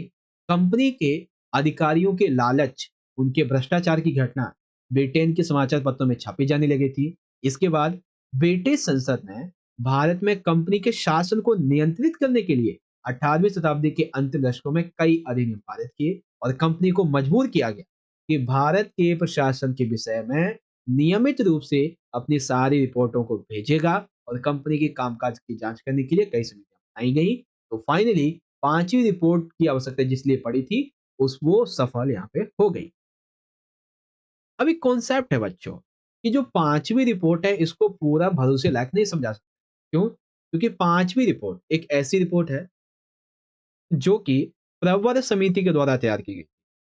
A: कंपनी के अधिकारियों के लालच, उनके भ्रष्टाचार की घटना ब्रिटेन के समाचार पत्रों में छापी जाने लगी थी। इसके बाद ब्रिटिश संसद ने भारत में कंपनी के शासन को नियंत्रित करने के लिए 18वीं शताब्दी के अंतिम दशकों में कई अधिनियम पारित किए और कंपनी को मजबूर किया गया कि भारत के प्रशासन के विषय में नियमित रूप से अपनी सारी रिपोर्टों को भेजेगा और कंपनी के कामकाज की जांच करने के लिए कई समितियां बनाई गई। तो फाइनली 5वीं रिपोर्ट की आवश्यकता जिसलिए पड़ी थी, उस वो सफल यहाँ पे हो गई। अब एक कॉन्सेप्ट है बच्चों, कि जो 5वीं रिपोर्ट है इसको पूरा भरोसे लायक नहीं समझा सकते। क्यों? क्योंकि 5वीं रिपोर्ट एक ऐसी रिपोर्ट है जो कि प्रवर समिति के द्वारा तैयार की गई।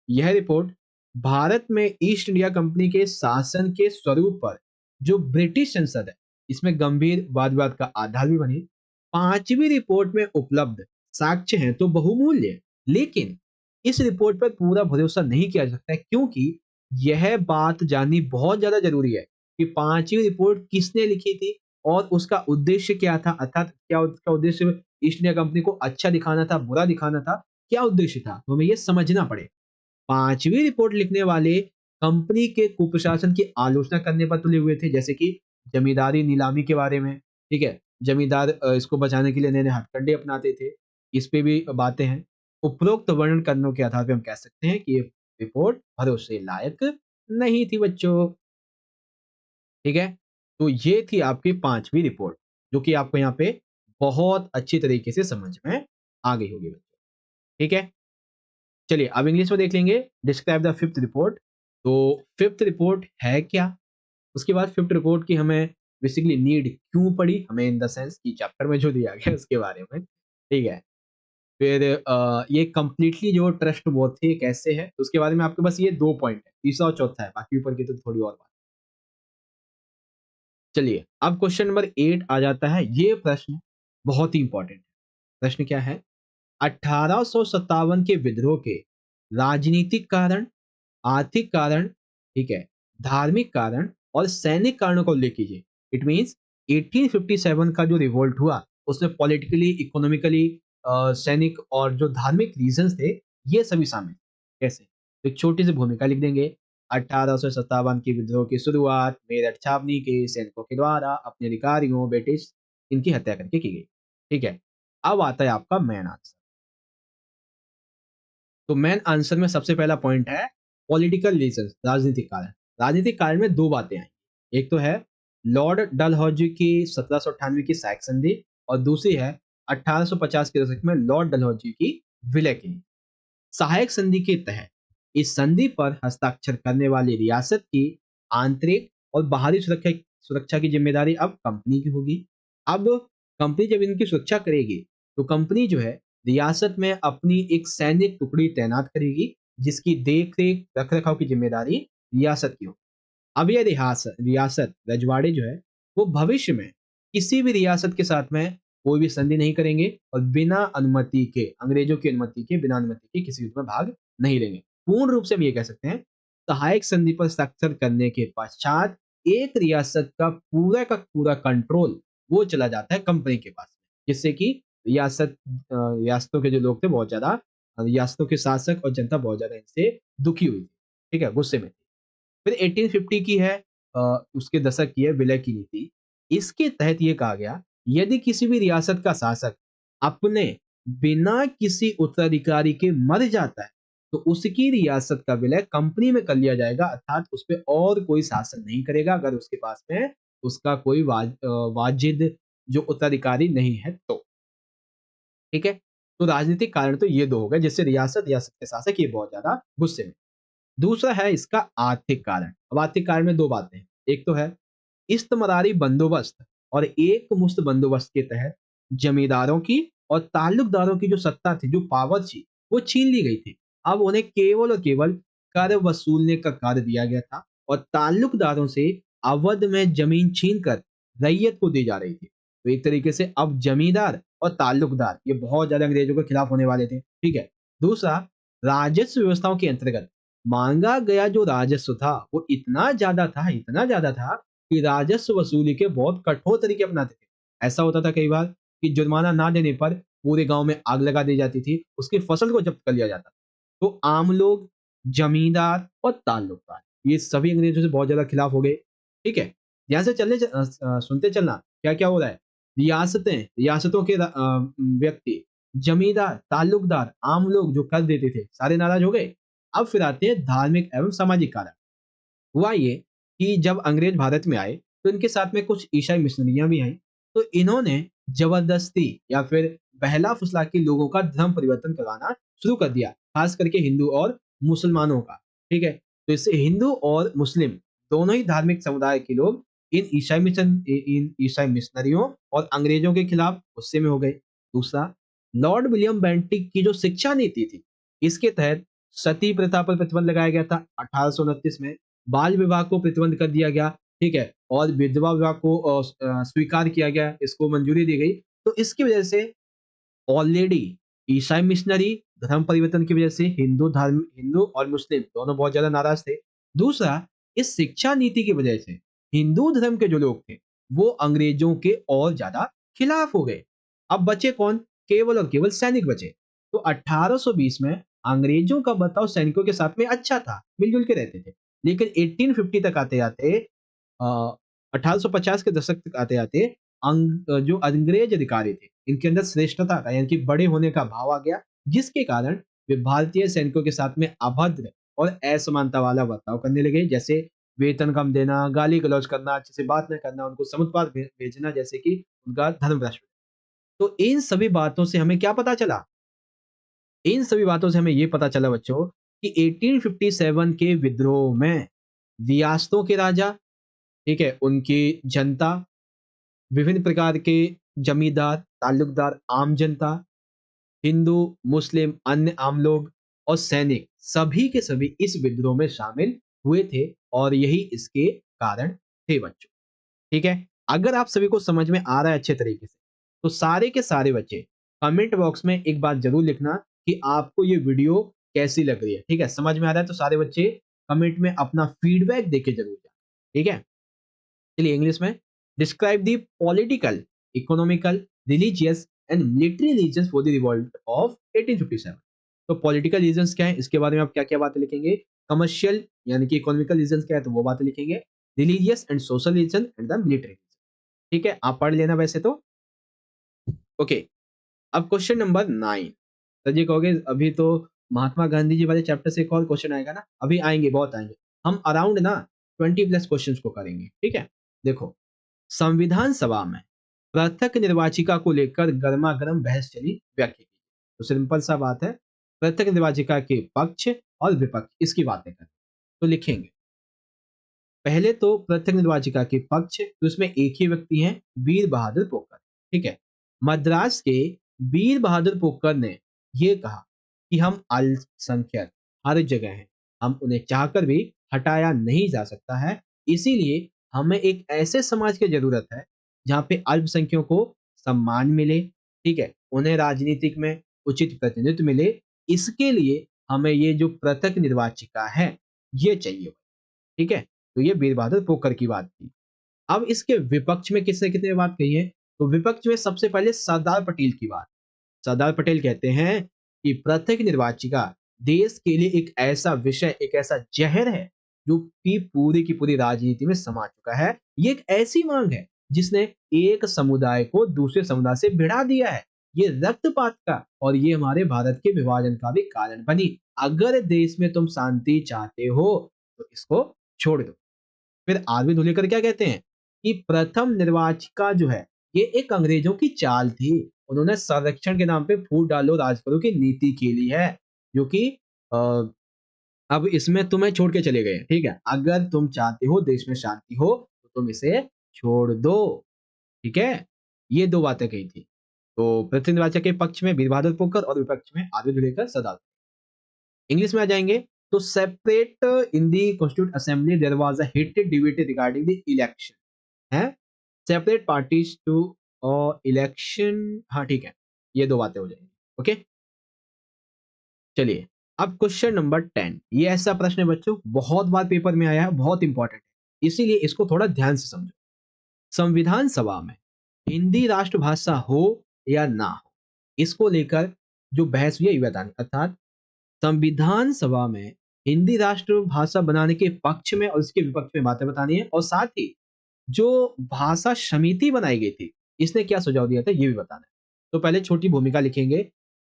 A: यह रिपोर्ट भारत में ईस्ट इंडिया कंपनी के शासन के स्वरूप पर जो ब्रिटिश संसद है, इसमें गंभीर वाद विवाद का आधार भी बनी। 5वीं रिपोर्ट में उपलब्ध साक्ष्य हैं तो बहुमूल्य, लेकिन इस रिपोर्ट पर पूरा भरोसा नहीं किया जा सकता है, क्योंकि यह बात जाननी बहुत ज्यादा जरूरी है कि 5वीं रिपोर्ट किसने लिखी थी और उसका उद्देश्य क्या था, अर्थात क्या उसका उद्देश्य ईस्ट इंडिया कंपनी को अच्छा दिखाना था, बुरा दिखाना था, क्या उद्देश्य था, तो हमें ये समझना पड़ेगा। 5वीं रिपोर्ट लिखने वाले कंपनी के कुप्रशासन की आलोचना करने पर तुले हुए थे, जैसे कि जमींदारी नीलामी के बारे में, ठीक है? जमींदार इसको बचाने के लिए नए-नए हथकंडे अपनाते थे, इस पे भी बातें हैं। उपरोक्त वर्णन करनों के आधार पे हम कह सकते हैं कि ये रिपोर्ट भरोसे लायक नहीं थी बच्चों, ठीक है? तो ये थी आपकी 5वीं रिपोर्ट, जो कि आपको यहाँ पे बहुत अच्छी तरीके से समझ में आ गई होगी बच्चों, ठीक है? चलिए अब इंग्लिश में देख लेंगे, डिस्क्राइब द फिफ्थ रिपोर्ट। तो फिफ्थ रिपोर्ट है क्या? उसके बाद फिफ्थ रिपोर्ट की हमें बेसिकली नीड क्यों पड़ी, हमें इन द सेंस कि चैप्टर में जो दिया गया है उसके बारे में, ठीक है? फिर ये कंप्लीटली जो ट्रस्ट बोथ थे कैसे है, तो उसके बारे में आपके पास ये 2 पॉइंट है, तीसरा और चौथा है, बाकी ऊपर की तो थोड़ी और बात। चलिए अब क्वेश्चन नंबर 8 आ जाता है, ये प्रश्न बहुत ही इंपॉर्टेंट है। प्रश्न क्या है? 1857 के विद्रोह के राजनीतिक कारण, आर्थिक कारण, ठीक है, धार्मिक कारण और सैनिक कारणों को उल्लेख कीजिए। इट मीन्स 1857 का जो रिवोल्ट हुआ उसमें पॉलिटिकली, इकोनॉमिकली, सैनिक और जो धार्मिक रीजंस थे ये सभी शामिल। कैसे? तो एक छोटी सी भूमिका लिख देंगे। 1857 के विद्रोह की शुरुआत मेरठ छावनी के सैनिकों के द्वारा अपने अधिकारियों ब्रिटिश इनकी हत्या करके की गई। ठीक है, अब आता है आपका मेन आंसर। तो मेन आंसर में सबसे पहला पॉइंट है पॉलिटिकल रीजन, राजनीतिक कारण। राजनीतिक कारण में दो बातें आई, एक तो है लॉर्ड डलहौजी की 1798 की सैक्स संधि और दूसरी है 1850 के दशक में लॉर्ड डलहौजी की विलय की नीति। सहायक संधि के तहत इस संधि पर हस्ताक्षर करने वाली रियासत की आंतरिक और बाहरी सुरक्षा सुरक्षा की जिम्मेदारी अब कंपनी की होगी। अब कंपनी जब इनकी सुरक्षा करेगी तो कंपनी जो है रियासत में अपनी एक सैनिक टुकड़ी तैनात करेगी, जिसकी देख रेख रख रखाव की जिम्मेदारी रियासत की होगी। अब यह रियासत रियासत रजवाड़े जो है वो भविष्य में किसी भी रियासत के साथ में कोई भी संधि नहीं करेंगे और बिना अनुमति के, अंग्रेजों की अनुमति के, बिना अनुमति के किसी युद्ध में भाग नहीं लेंगे। पूर्ण रूप से हम ये कह सकते हैं सहायक संधि पर हस्ताक्षर करने के पश्चात एक रियासत का पूरा कंट्रोल वो चला जाता है कंपनी के पास, जिससे कि रियासतों के जो लोग थे बहुत ज्यादा, रियासतों के शासक और जनता बहुत ज्यादा इनसे दुखी हुई थी, ठीक है, गुस्से में थी। फिर 1850 की है, उसके दशक की है विलय की नीति। इसके तहत ये कहा गया यदि किसी भी रियासत का शासक अपने बिना किसी उत्तराधिकारी के मर जाता है तो उसकी रियासत का विलय कंपनी में कर लिया जाएगा, अर्थात उस पे और कोई शासन नहीं करेगा अगर उसके पास में उसका कोई वाजिद जो उत्तराधिकारी नहीं है तो, ठीक है। तो राजनीतिक कारण तो ये दो हो गए जिससे रियासत के शासक ये बहुत ज्यादा गुस्से में। दूसरा है इसका आर्थिक कारण। अब आर्थिक कारण में दो बातें हैं। एक तो है इस्तमरारी बंदोबस्त और एक मुश्त बंदोबस्त के तहत जमींदारों की और ताल्लुकदारों की जो सत्ता थी, जो पावर थी, वो छीन ली गई थी। अब उन्हें केवल और केवल कर वसूलने का कार्य दिया गया था और ताल्लुकदारों से अवध में जमीन छीन कर रैयत को दी जा रही थी। तो एक तरीके से अब जमींदार और ताल्लुकदार ये बहुत ज्यादा अंग्रेजों के खिलाफ होने वाले थे, ठीक है। दूसरा, राजस्व व्यवस्थाओं के अंतर्गत मांगा गया जो राजस्व था वो इतना ज्यादा था कि राजस्व वसूली के बहुत कठोर तरीके अपनाते थे। ऐसा होता था कई बार कि जुर्माना ना देने पर पूरे गांव में आग लगा दी जाती थी, उसकी फसल को जब्त कर लिया जाता था। तो आम लोग, जमींदार और ताल्लुकदार ये सभी अंग्रेजों से बहुत ज्यादा खिलाफ हो गए, ठीक है। ध्यान से सुनते चलना क्या क्या हो रहा है। रियासतों के व्यक्ति, जमींदार, ताल्लुकदार, आम लोग जो कर देते थे सारे नाराज हो गए। अब फिर आते हैं धार्मिक एवं सामाजिक कारण। हुआ ये कि जब अंग्रेज भारत में आए तो इनके साथ में कुछ ईसाई मिशनरियां भी आई, तो इन्होंने जबरदस्ती या फिर बहला फुसला के लोगों का धर्म परिवर्तन करवाना शुरू कर दिया, खास करके हिंदू और मुसलमानों का, ठीक है। तो इससे हिंदू और मुस्लिम दोनों ही धार्मिक समुदाय के लोग इन ईसाई मिशनरियों और अंग्रेजों के खिलाफ गुस्से में हो गए। दूसरा, लॉर्ड विलियम बेंटिक की जो शिक्षा नीति थी, इसके तहत सती प्रथा पर प्रतिबंध लगाया गया था 1829 में। बाल विवाह को प्रतिबंध कर दिया गया, ठीक है, और विधवा विवाह को स्वीकार किया गया, इसको मंजूरी दी गई। तो इसकी वजह से ऑलरेडी ईसाई मिशनरी धर्म परिवर्तन की वजह से हिंदू और मुस्लिम दोनों बहुत ज्यादा नाराज थे। दूसरा, इस शिक्षा नीति की वजह से हिंदू धर्म के जो लोग थे वो अंग्रेजों के और ज्यादा खिलाफ हो गए। अब बचे कौन? केवल और केवल सैनिक बचे। तो 1820 में अंग्रेजों का बर्ताव सैनिकों के साथ में अच्छा था, मिलजुल के रहते थे। लेकिन 1850 तक आते आते 1850 के दशक तक आते आते जो अंग्रेज अधिकारी थे इनके अंदर श्रेष्ठता का यानी कि बड़े होने का भाव आ गया, जिसके कारण वे भारतीय सैनिकों के साथ में अभद्र और असमानता वाला बर्ताव करने लगे, जैसे वेतन कम देना, गाली गलौज करना, अच्छे से बात न करना, उनको समुद्र भेजना, जैसे कि उनका धर्म भ्रष्ट। तो इन सभी बातों से हमें क्या पता चला? इन सभी बातों से हमें ये पता चला बच्चों कि 1857 के विद्रोह में रियासतों के राजा, ठीक है, उनकी जनता, विभिन्न प्रकार के जमींदार, ताल्लुकदार, आम जनता, हिंदू, मुस्लिम, अन्य आम लोग और सैनिक सभी के सभी इस विद्रोह में शामिल हुए थे और यही इसके कारण थे बच्चों। ठीक है, अगर आप सभी को समझ में आ रहा है अच्छे तरीके से तो सारे के सारे बच्चे कमेंट बॉक्स में एक बात जरूर लिखना कि आपको ये वीडियो कैसी लग रही है। ठीक है, समझ में आ रहा है तो सारे बच्चे कमेंट में अपना फीडबैक देके जरूर जाए। ठीक है, चलिए इंग्लिश में describe the political, economical, religious and military reasons for the revolt of 1857। तो पॉलिटिकल रीजंस क्या है, इसके बारे में आप क्या क्या बातें लिखेंगे? कमर्शियल यानी कि इकोनॉमिकल रीजंस क्या है तो वो बातें लिखेंगे, religious and social reason and the military. ठीक है, आप पढ़ लेना वैसे तो। ओके, अब क्वेश्चन नंबर 9। सर जी कहोगे अभी तो महात्मा गांधी जी वाले चैप्टर से एक और क्वेश्चन आएगा ना? अभी आएंगे, बहुत आएंगे। हम अराउंड ना 20 प्लस क्वेश्चंस को करेंगे। ठीक है, देखो, संविधान सभा में पृथक निर्वाचिका को लेकर गर्मा गर्म बहस चली, व्याख्या की। तो सिंपल सा बात है, पृथक निर्वाचिका के पक्ष और विपक्ष इसकी बातें करें तो लिखेंगे। पहले तो पृथक निर्वाचिका के पक्ष, तो इसमें एक ही व्यक्ति हैं, वीर बहादुर पोकर। ठीक है, मद्रास के वीर बहादुर पोकर ने यह कहा कि हम अल्पसंख्यक हर जगह हैं, हम उन्हें चाहकर भी हटाया नहीं जा सकता है, इसीलिए हमें एक ऐसे समाज की जरूरत है जहाँ पे अल्पसंख्यकों को सम्मान मिले, ठीक है, उन्हें राजनीतिक में उचित प्रतिनिधित्व मिले। इसके लिए हमें ये जो पृथक निर्वाचिका है ये चाहिए। ठीक है, तो ये वीर बहादुर पोकर की बात थी। अब इसके विपक्ष में किसने कितने बात कही है? तो विपक्ष में सबसे पहले सरदार पटेल की बात। सरदार पटेल कहते हैं कि पृथक निर्वाचिका देश के लिए एक ऐसा विषय, एक ऐसा जहर है जो कि पूरी की पूरी राजनीति में समा चुका है। ये एक ऐसी मांग है जिसने एक समुदाय को दूसरे समुदाय से भिड़ा दिया है। ये रक्तपात का और ये हमारे भारत के विभाजन का भी कारण बनी। अगर देश में तुम शांति चाहते हो तो इसको छोड़ दो। फिर आरबी धुलेकर क्या कहते हैं कि प्रथम निर्वाचिका जो है ये एक अंग्रेजों की चाल थी। उन्होंने संरक्षण के नाम पे फूट डालो राज करो की नीति खेली है, जो कि अ, अब इसमें तुम्हें छोड़ के चले गए। ठीक है, अगर तुम चाहते हो देश में शांति हो तो तुम इसे छोड़ दो। ठीक है, ये दो बातें कही थी। तो पृथ्वी निर्वाचक के पक्ष में वीर बहादुर पोकर और विपक्ष में आरबी धुलेकर सरदार। इंग्लिश में आ जाएंगे तो separate in the constituent assembly there was a heated debate regarding the election है, सेपरेट पार्टीज टू इलेक्शन। हाँ ठीक है, ये दो बातें हो जाएंगी। ओके, चलिए अब क्वेश्चन नंबर 10। ये ऐसा प्रश्न है बच्चों, बहुत बार पेपर में आया है, बहुत इंपॉर्टेंट है, इसीलिए इसको थोड़ा ध्यान से समझो। संविधान सभा में हिंदी राष्ट्रभाषा हो या ना हो, इसको लेकर जो बहस हुई है ये बतानी, अर्थात संविधान सभा में हिंदी राष्ट्रभाषा बनाने के पक्ष में और उसके विपक्ष में बातें बतानी है, और साथ ही जो भाषा समिति बनाई गई थी इसने क्या सुझाव दिया था ये भी बताना है। तो पहले छोटी भूमिका लिखेंगे,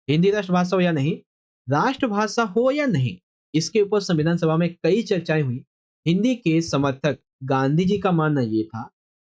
A: हिंदी राष्ट्रभाषा हो या नहीं, राष्ट्रभाषा हो या नहीं, इसके ऊपर संविधान सभा में कई चर्चाएं हुई। हिंदी के समर्थक गांधी जी का मानना यह था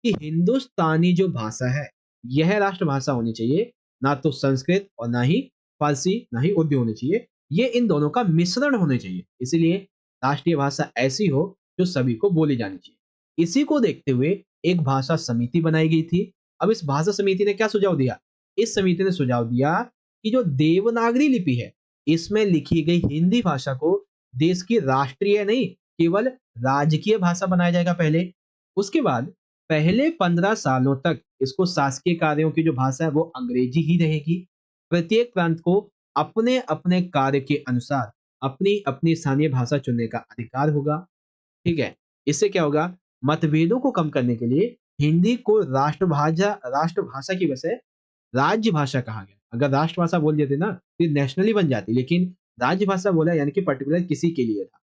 A: कि हिंदुस्तानी जो भाषा है यह राष्ट्रभाषा होनी चाहिए, ना तो संस्कृत और ना ही फारसी ना ही उर्दू होनी चाहिए, ये इन दोनों का मिश्रण होने चाहिए। इसीलिए राष्ट्रीय भाषा ऐसी हो जो सभी को बोली जानी चाहिए। इसी को देखते हुए एक भाषा समिति बनाई गई थी। अब इस भाषा समिति ने क्या सुझाव दिया? इस समिति ने सुझाव दिया कि जो देवनागरी लिपि है, इसमें लिखी गई हिंदी भाषा को देश की राष्ट्रीय नहीं, केवल राजकीय भाषा बनाया जाएगा पहले। उसके बाद पहले 15 सालों तक इसको शासकीय कार्यों की जो भाषा है वो अंग्रेजी ही रहेगी। प्रत्येक प्रांत को अपने-अपने कार्य के अनुसार अपनी-अपनी स्थानीय भाषा चुनने का अधिकार होगा। ठीक है? इससे क्या होगा? मतभेदों को कम करने के लिए हिंदी को राष्ट्रभाषा की बजाय राज्य भाषा कहा गया। अगर राष्ट्रभाषा बोल देते ना, तो ये नेशनली बन जाती, लेकिन राज्य भाषा बोला यानी कि पर्टिकुलर किसी के लिए था।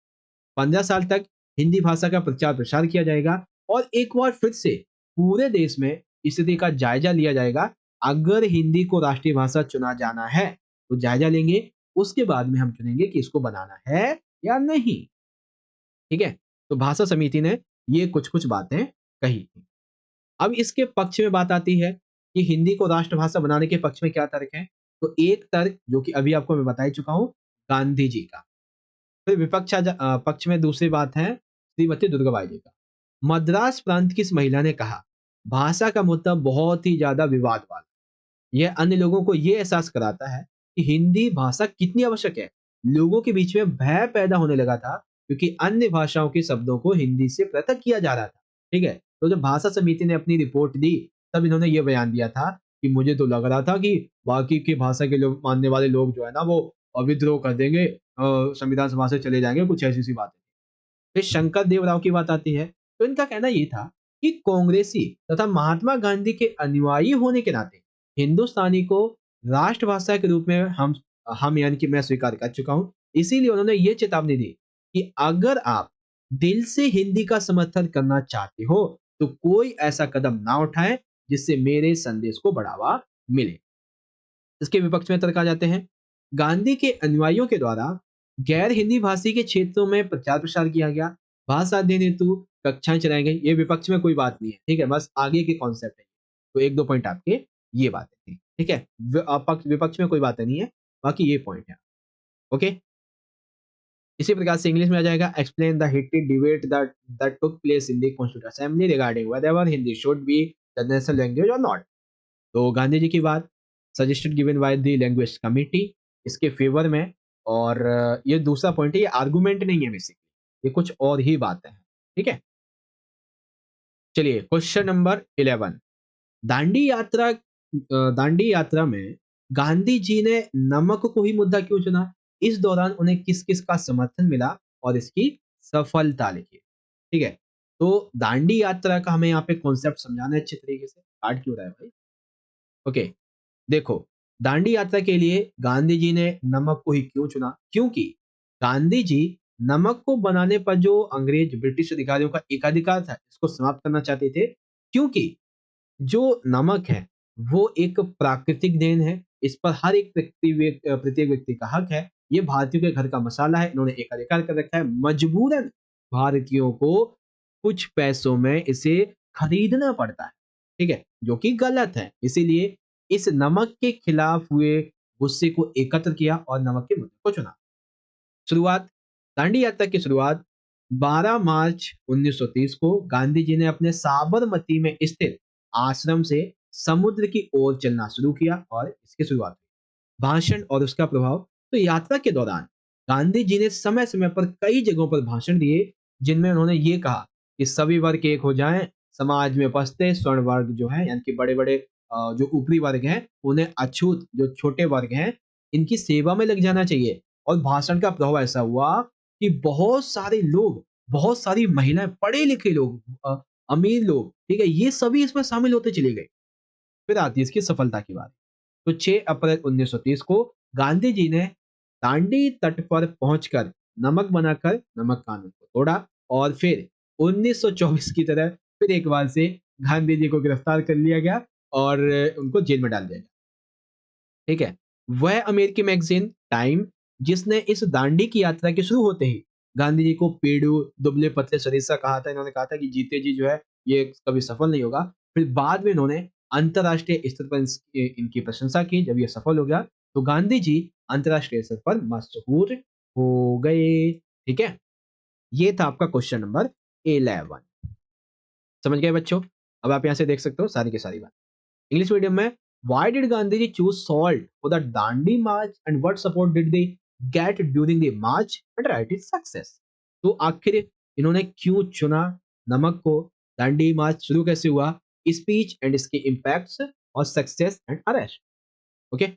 A: 15 साल तक हिंदी भाषा का प्रचार-प्रसार किया जाएगा और एक बार फिर से पूरे देश में स्थिति का जायजा लिया जाएगा। अगर हिंदी को राष्ट्रीय भाषा चुना जाना है, तो जायजा लेंगे, उसके बाद में हम चुनेंगे कि इसको बनाना है या नहीं। ठीक है? तो भाषा समिति ने ये कुछ-कुछ बातें कही थी। अब इसके पक्ष में बात आती है कि हिंदी को राष्ट्रभाषा बनाने के पक्ष में क्या तर्क है? तो एक तर्क जो कि अभी आपको मैं बता ही चुका हूँ, गांधी जी का। फिर पक्ष में दूसरी बात है श्रीमती दुर्गाबाई जी का। मद्रास प्रांत की इस महिला ने कहा, भाषा का मुद्दा बहुत ही ज़्यादा विवाद वाला। यह अन्य लोगों को ये एहसास कराता है कि हिंदी भाषा कितनी आवश्यक है। लोगों के बीच में भय पैदा होने लगा था क्योंकि अन्य भाषाओं के शब्दों को हिंदी से पृथक किया जा रहा था। ठीक है? तो जब भाषा समिति ने अपनी रिपोर्ट दी, तब इन्होंने ये बयान दिया था कि मुझे तो लग रहा था कि बाकी की भाषा के लोग मानने वाले लोग जो है ना वो विद्रोह कर देंगे, संविधान सभा से चले जाएँगे, कुछ ऐसी-सी बातें। फिर शंकर देव राव की बात आती है, तो इनका कहना ये था कि कांग्रेसी तथा महात्मा गांधी के अनुयायी होने के नाते हिंदुस्तानी को राष्ट्रभाषा के रूप में हम यानी कि मैं स्वीकार कर चुका हूँ। इसीलिए उन्होंने ये चेतावनी दी कि अगर आप दिल से हिंदी का समर्थन करना चाहते हो, तो कोई ऐसा कदम ना उठाएं जिससे मेरे संदेश को बढ़ावा मिले। इसके विपक्ष में तर्क आ जाते हैं। गांधी के अनुयायियों के द्वारा गैर हिंदी भाषी के क्षेत्रों में प्रचार प्रसार किया गया, भाषा अध्ययन हेतु कक्षाएं चलाई गई। ये विपक्ष में कोई बात नहीं है, ठीक है, बस आगे के कॉन्सेप्ट है। तो एक दो पॉइंट आपके ये बातें थी, ठीक है। विपक्ष में कोई बातें नहीं है, बाकी ये पॉइंट है। ओके, इसी प्रकार से इंग्लिश में आ जाएगा, explain the heated debate that took place in the constitution assembly regarding whether Hindi should be the national language और नॉट। तो गांधी जी की बात, suggestion given by the language committee, इसके फेवर में। और ये दूसरा पॉइंट है, ये आर्गुमेंट नहीं है बेसिकली, ये कुछ और ही बातें हैं। ठीक है, चलिए क्वेश्चन नंबर 11। दांडी यात्रा में गांधी जी ने नमक को ही मुद्दा क्यों चुना? इस दौरान उन्हें किस किस का समर्थन मिला और इसकी सफलता लिखिए। ठीक है, तो दांडी यात्रा का हमें यहाँ पे कॉन्सेप्ट समझाना है अच्छे तरीके से। काट क्यों रहा है भाई? ओके, देखो, दांडी यात्रा के लिए गांधी जी ने नमक को ही क्यों चुना? क्योंकि गांधी जी नमक को बनाने पर जो अंग्रेज ब्रिटिश अधिकारियों का एकाधिकार था, इसको समाप्त करना चाहते थे। क्योंकि जो नमक है, वो एक प्राकृतिक देन है। इस पर हर एक प्रत्येक व्यक्ति का हक है। ये भारतीयों के घर का मसाला है, इन्होंने एकाधिकार कर रखा है। मजबूरन भारतीयों को कुछ पैसों में इसे खरीदना पड़ता है, ठीक है? जो कि गलत है। इसीलिए इस नमक के खिलाफ हुए गुस्से को एकत्र किया और नमक के मुद्दे को चुना। शुरुआत, दांडी यात्रा की शुरुआत 12 मार्च 1930 को गांधी जी ने अपने साबरमती में स्थित आश्रम से समुद्र की ओर चलना शुरू किया और इसकी शुरुआत हुई। भाषण और उसका प्रभाव, तो यात्रा के दौरान गांधी जी ने समय समय पर कई जगहों पर भाषण दिए, जिनमें उन्होंने ये कहा कि सभी वर्ग एक हो जाएं, समाज में पछते स्वर्ण वर्ग जो है यानी कि बड़े बड़े जो ऊपरी वर्ग हैं, उन्हें अछूत जो छोटे वर्ग हैं, इनकी सेवा में लग जाना चाहिए। और भाषण का प्रभाव ऐसा हुआ कि बहुत सारे लोग, बहुत सारी महिलाएं, पढ़े लिखे लोग, अमीर लोग, ठीक है, ये सभी इसमें शामिल होते चले गए। फिर आती है इसकी सफलता की बात। तो 6 अप्रैल 1930 को गांधी जी ने दांडी तट पर पहुंचकर नमक बनाकर नमक कानून को तोड़ा और फिर 1924 की तरह फिर एक बार से गांधी जी को गिरफ्तार कर लिया गया और उनको जेल में डाल दिया गया। ठीक है, वह अमेरिकी मैगजीन टाइम, जिसने इस दांडी की यात्रा के शुरू होते ही गांधी जी को पेड़ू दुबले पतले शरीर सा कहा था। इन्होंने कहा था कि जीते जी जो है ये कभी सफल नहीं होगा। फिर बाद में इन्होंने अंतरराष्ट्रीय स्तर पर इनकी प्रशंसा की। जब ये सफल हो गया तो गांधी जी अंतरराष्ट्रीय स्तर पर मशहूर हो गए। ठीक है, ये था आपका क्वेश्चन नंबर 11। समझ गए बच्चों? अब आप यहाँ से देख सकते हो सारी की सारी बात। इंग्लिश मीडियम में why did Gandhi ji choose salt for the Dandi march and what support did they get during the march and write it success. तो आखिर इन्होंने क्यों चुना नमक को? दांडी मार्च शुरू कैसे हुआ? स्पीच एंड इसके इम्पैक्ट्स और सक्सेस एंड अरेस्ट। ओके,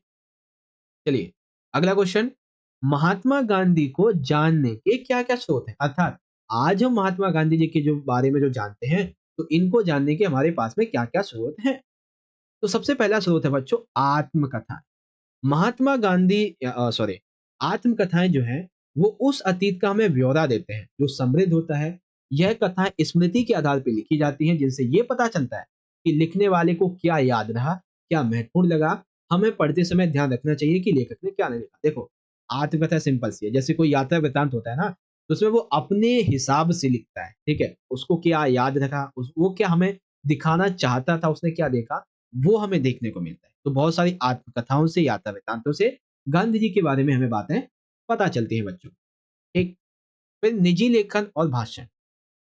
A: चलिए अगला क्वेश्चन। महात्मा गांधी को जानने के क्या क्या स्रोत हैं? अर्थात आज हम महात्मा गांधी जी के जो बारे में जो जानते हैं, तो इनको जानने के हमारे पास में क्या क्या स्रोत हैं? तो सबसे पहला स्रोत है बच्चों आत्मकथा। महात्मा गांधी सॉरी आत्मकथाएं जो हैं वो उस अतीत का हमें ब्यौरा देते हैं जो समृद्ध होता है। यह कथाएं स्मृति के आधार पर लिखी जाती हैं जिनसे ये पता चलता है कि लिखने वाले को क्या याद रहा, क्या महत्वपूर्ण लगा। हमें पढ़ते समय ध्यान रखना चाहिए कि लेखक ने क्या नहीं लिखा। देखो, आत्मकथा सिंपल सी है, जैसे कोई यात्रा वृतांत होता है ना, तो उसमें वो अपने हिसाब से लिखता है, ठीक है, उसको क्या याद रखा, वो क्या हमें दिखाना चाहता था, उसने क्या देखा, वो हमें देखने को मिलता है। तो बहुत सारी आत्मकथाओं से, यात्रा वृत्तांतों से गांधी जी के बारे में हमें बातें पता चलती हैं बच्चों। एक, फिर निजी लेखन और भाषण।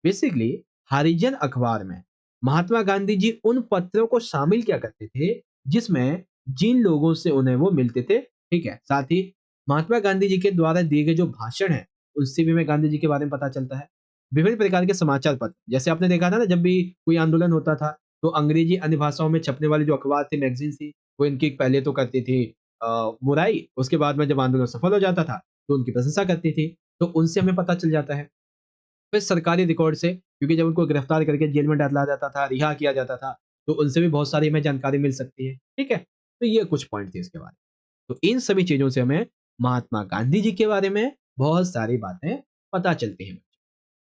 A: बेसिकली हरिजन अखबार में महात्मा गांधी जी उन पत्रों को शामिल किया करते थे जिसमें जिन लोगों से उन्हें वो मिलते थे, ठीक है। साथ ही महात्मा गांधी जी के द्वारा दिए गए जो भाषण हैं उससे भी हमें गांधी जी के बारे में पता चलता है। विभिन्न प्रकार के समाचार पत्र, जैसे आपने देखा था ना, जब भी कोई आंदोलन होता था तो अंग्रेजी अन्य भाषाओं में छपने वाली जो अखबार थी, मैगजीन थी, वो इनकी पहले तो करती थी बुराई, उसके बाद में जब आंदोलन सफल हो जाता था तो उनकी प्रशंसा करती थी। तो उनसे हमें पता चल जाता है। फिर सरकारी रिकॉर्ड से, क्योंकि जब उनको गिरफ्तार करके जेल में डाला जाता था, रिहा किया जाता था, तो उनसे भी बहुत सारी हमें जानकारी मिल सकती है, ठीक है। तो ये कुछ पॉइंट थे इसके बारे में। तो इन सभी चीजों से हमें महात्मा गांधी जी के बारे में बहुत सारी बातें पता चलती हैं,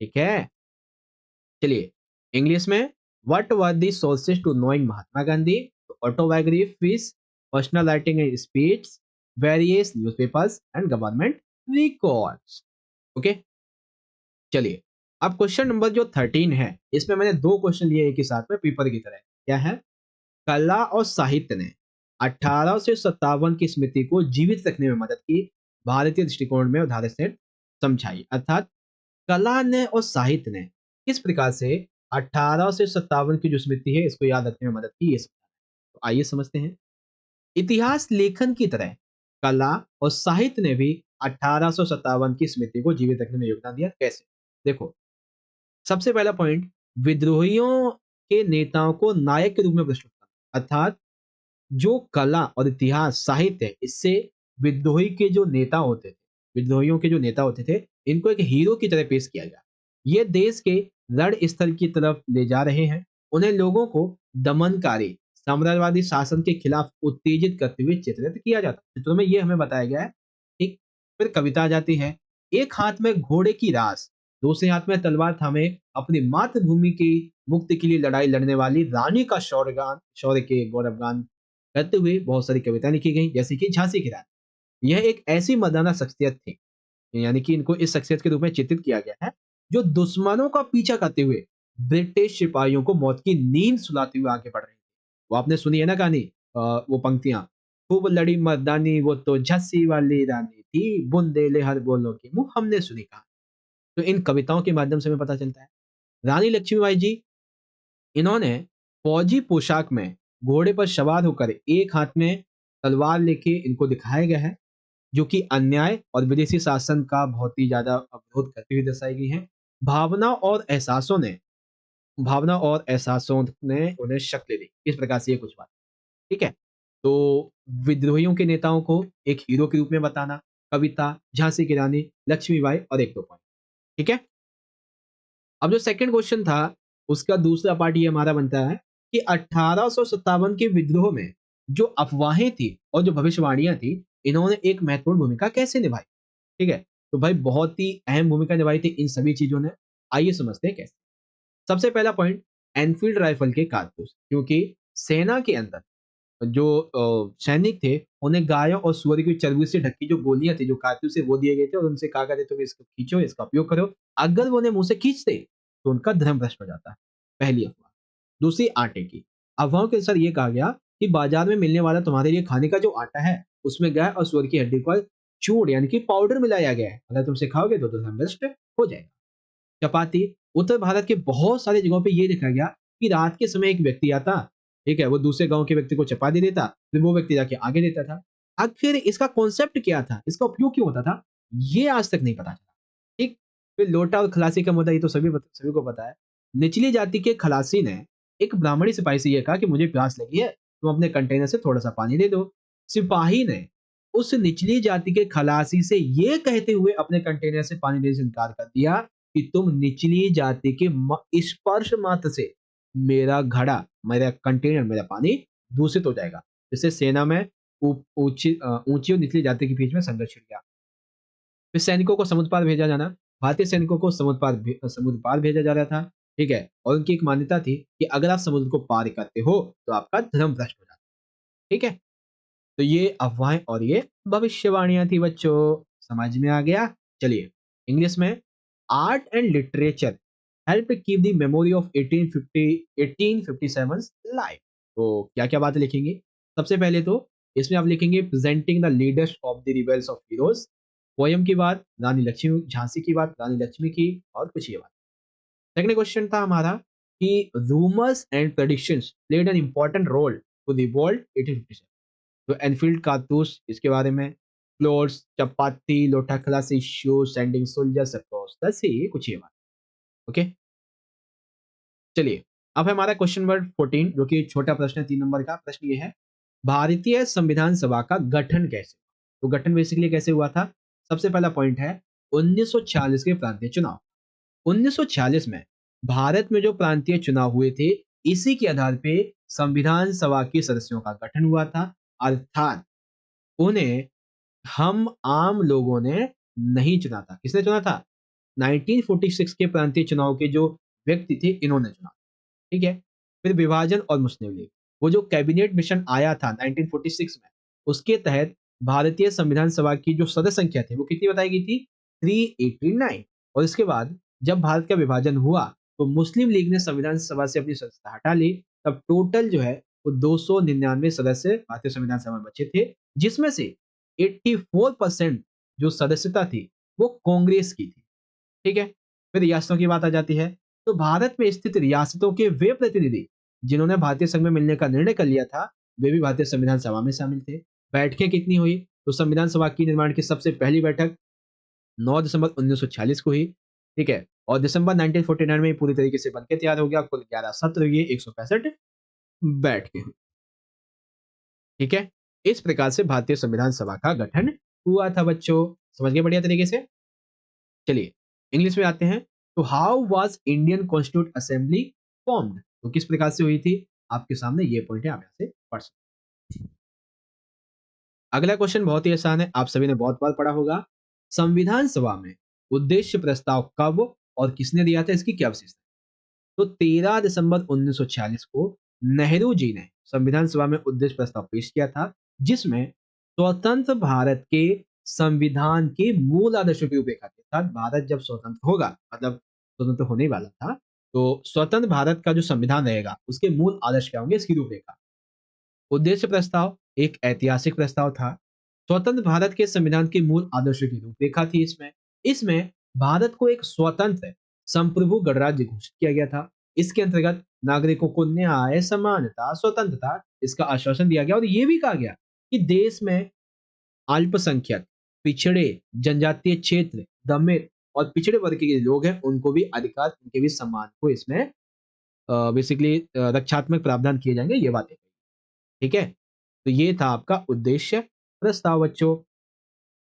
A: ठीक है। चलिए इंग्लिश में what were the sources to knowing Mahatma Gandhi? Autobiographies, personal writing and speech, various newspapers and government records. Okay, चलिए अब क्वेश्चन नंबर जो 13 है, इसमें मैंने दो क्वेश्चन लिए एक ही साथ में पेपर की तरह। क्या है? कला और साहित्य ने 1857 की स्मृति को जीवित रखने में मदद की, भारतीय दृष्टिकोण में उदाहरण से समझाई। अर्थात कला ने और साहित्य ने किस प्रकार से 1857 की जो स्मृति है इसको याद रखने में मदद की, ये तो आइए समझते हैं। इतिहास लेखन की तरह कला और साहित्य ने भी 1857 की स्मृति को जीवित रखने में योगदान दिया। कैसे? देखो, सबसे पहला पॉइंट, विद्रोहियों के नेताओं को नायक के रूप में प्रस्तुत करना। अर्थात जो कला और इतिहास साहित्य है, इससे विद्रोही के जो नेता होते थे, विद्रोहियों के जो नेता होते थे, इनको एक हीरो की तरह पेश किया गया। ये देश के रण स्थल की तरफ ले जा रहे हैं। उन्हें लोगों को दमनकारी साम्राज्यवादी शासन के खिलाफ उत्तेजित करते हुए चित्रित किया जाता है। चित्रों में ये हमें बताया गया है, ठीक। फिर कविता आ जाती है। एक हाथ में घोड़े की रास, दूसरे हाथ में तलवार थामे अपनी मातृभूमि की मुक्ति के लिए लड़ाई लड़ने वाली रानी का शौर्यगान, शौर्य के गौरवगान करते हुए बहुत सारी कविताएं लिखी गई, जैसे कि झांसी की रानी। यह एक ऐसी मर्दाना शख्सियत थी, यानी कि इनको इस शख्सियत के रूप में चित्रित किया गया है जो दुश्मनों का पीछा करते हुए ब्रिटिश सिपाहियों को मौत की नींद सुलाते हुए आगे बढ़ रही थी। वो आपने सुनी है ना कहानी, वो पंक्तियां, खूब लड़ी मर्दानी वो तो झांसी वाली रानी थी, बुंदेले हर बोलो की मुंह हमने सुनी कहा। तो इन कविताओं के माध्यम से हमें पता चलता है। रानी लक्ष्मीबाई जी, इन्होंने फौजी पोशाक में घोड़े पर सवार होकर एक हाथ में तलवार लेके इनको दिखाया गया है, जो कि अन्याय और विदेशी शासन का बहुत ही ज्यादा विरोध करती हुई दर्शाई गई है। भावना और एहसासों ने भावना और एहसासों ने उन्हें शक्ल दी, इस प्रकार से ये कुछ बात, ठीक है। तो विद्रोहियों के नेताओं को एक हीरो के रूप में बताना, कविता, झांसी की रानी, लक्ष्मीबाई और एक दो पॉइंट, ठीक है। अब जो सेकंड क्वेश्चन था, उसका दूसरा पार्ट ये हमारा बनता है कि 1857 के विद्रोह में जो अफवाहें थी और जो भविष्यवाणियां थी, इन्होंने एक महत्वपूर्ण भूमिका कैसे निभाई, ठीक है। तो भाई बहुत ही अहम भूमिका निभाई थी इन सभी चीजों ने। आइए समझते हैं कैसे। सबसे पहला पॉइंट, एनफील्ड राइफल के कारतूस, क्योंकि सेना के अंदर जो सैनिक थे, उन्हें गायों और सुअर की चर्बी से ढकी जो गोलियां थी, जो कारतूस है, वो दिए गए थे और उनसे कहा गया था तुम इसको खींचो, इसका उपयोग करो। अगर वो उन्हें मुंह से खींचते तो उनका धर्म भ्रष्ट हो जाता है। पहली अफवाह। दूसरी, आटे की अफवाहों के अनुसार ये कहा गया कि बाजार में मिलने वाला तुम्हारे लिए खाने का जो आटा है, उसमें गाय और सुअर की हड्डी का चूर्ण यानी कि पाउडर मिलाया गया है, अगर तुम इसे खाओगे तो धर्म भ्रष्ट हो जाएगा। चपाती, उत्तर भारत के बहुत सारी जगहों पे ये देखा गया कि रात के समय एक व्यक्ति आता, ठीक है, वो दूसरे गाँव के व्यक्ति को चपा दे देता, फिर वो व्यक्ति जाके आगे देता था। आखिर इसका कॉन्सेप्ट क्या था? इसका उपयोग क्यों होता था? ये आज तक नहीं पता चला। ठीक? फिर लोटा और खलासी का मुद्दा ये तो सभी को पता है। निचली जाति के खलासी ने एक ब्राह्मणी सिपाही से ये कहा कि मुझे प्यास लगी है, तुम अपने कंटेनर से थोड़ा-सा पानी दे दो। सिपाही ने उस निचली जाति के खलासी से ये कहते हुए अपने कंटेनर से पानी देने से इनकार कर दिया कि तुम निचली जाति के स्पर्श मात्र से मेरा घड़ा, मेरा कंटेनर, मेरा पानी दूषित हो जाएगा। जिससे सेना में ऊंची और निचली जाति के बीच में संघर्ष छिड़ गया। फिर सैनिकों को समुद्र पार भेजा जाना, भारतीय सैनिकों को समुद्र पार भेजा जा रहा था, ठीक है, और उनकी एक मान्यता थी कि अगर आप समुद्र को पार करते हो तो आपका धर्म भ्रष्ट हो जाता है। ठीक है, तो ये अफवाहें और ये भविष्यवाणियां थी बच्चों, समझ में आ गया? चलिए, इंग्लिश में art and literature help keep the memory of 1857 live. तो क्या-क्या बातें लिखेंगे? सबसे पहले तो इसमें आप लिखेंगे presenting the leaders of the rebels of heroes. Poem की बात रानी लक्ष्मी झांसी की बात रानी लक्ष्मी की और कुछ ये बात। सेकंड क्वेश्चन था हमारा कि rumours and predictions played an important role to revolt 1857। तो एनफील्ड कारतूस इसके बारे में, floors, chapati, lota khalasi, show, sending soldiers across the sea, कुछ ये बात। ओके, चलिए, अब है हमारा क्वेश्चन नंबर 14 जो कि छोटा प्रश्न है, 3 नंबर का प्रश्न ये है, भारतीय संविधान सभा का गठन कैसे? तो गठन बेसिकली कैसे हुआ था? सबसे पहला पॉइंट है 1946 के प्रांतीय चुनाव। 1946 में भारत में जो प्रांतीय चुनाव हुए थे, इसी के आधार पे संविधान सभा के सदस्यों का गठन हुआ था, अर्थात उन्हें हम आम लोगों ने नहीं चुना था। किसने चुना था? 1946 के प्रांतीय चुनाव के जो व्यक्ति थे, इन्होंने चुना। ठीक है? फिर विभाजन और मुस्लिम लीग, वो जो कैबिनेट मिशन आया था 1946 में, उसके तहत भारतीय संविधान सभा की जो सदस्य संख्या थी, वो कितनी बताई गई थी? 389। और इसके बाद जब भारत का विभाजन हुआ, तो मुस्लिम लीग ने संविधान सभा से अपनी सदस्यता हटा ली। तब टोटल जो है वो 299 सदस्य भारतीय संविधान सभा में बचे थे, जिसमें से 84% जो सदस्यता थी, वो कांग्रेस की थी। ठीक है? फिर रियासतों की बात आ जाती है। तो भारत में स्थित रियासतों के वे प्रतिनिधि जिन्होंने भारतीय संघ में मिलने का निर्णय कर लिया था, वे भी भारतीय संविधान सभा में शामिल थे। बैठकें कितनी हुई? तो संविधान सभा की निर्माण की सबसे पहली बैठक 9 दिसंबर 1946 को हुई। ठीक है? और दिसंबर 1949 में ये पूरी तरीके से बनके तैयार हो गया। कुल 11 सत्र हुए, 165 बैठकें हुई। ठीक है? इस प्रकार से भारतीय संविधान सभा का गठन हुआ था बच्चों। समझ गए बढ़िया तरीके से? चलिए, इंग्लिश में आते हैं। तो how was Indian constitute assembly formed? तो किस प्रकार से हुई थी? आपके सामने ये पॉइंट है, आप यहाँ से पढ़ सकते हैं। अगला क्वेश्चन बहुत ही आसान है, आप सभी ने बहुत बार पढ़ा होगा। संविधान सभा में उद्देश्य प्रस्ताव कब और किसने दिया था, इसकी क्या विशेषता है? तो 13 दिसंबर 1946 को नेहरू जी ने संविधान सभा में उद्देश्य प्रस्ताव पेश किया था, जिसमें स्वतंत्र भारत के संविधान के मूल आदर्शों की रूपरेखा थी। अर्थात भारत जब स्वतंत्र होगा, मतलब स्वतंत्र होने वाला था, तो स्वतंत्र भारत का जो संविधान रहेगा, उसके मूल आदर्श क्या होंगे, इसकी रूपरेखा। उद्देश्य प्रस्ताव एक ऐतिहासिक प्रस्ताव था। स्वतंत्र भारत के संविधान के मूल आदर्शों की रूपरेखा थी इसमें। इसमें भारत को एक स्वतंत्र संप्रभु गणराज्य घोषित किया गया था। इसके अंतर्गत नागरिकों को न्याय, समानता, स्वतंत्रता, इसका आश्वासन दिया गया और ये भी कहा गया कि देश में अल्पसंख्यक, पिछड़े, जनजातीय क्षेत्र, दमित और पिछड़े वर्ग के लोग हैं, उनको भी अधिकार, उनके भी सम्मान को इसमें बेसिकली रक्षात्मक प्रावधान किए जाएंगे, ये बातें। ठीक है? तो ये था आपका उद्देश्य प्रस्ताव बच्चों।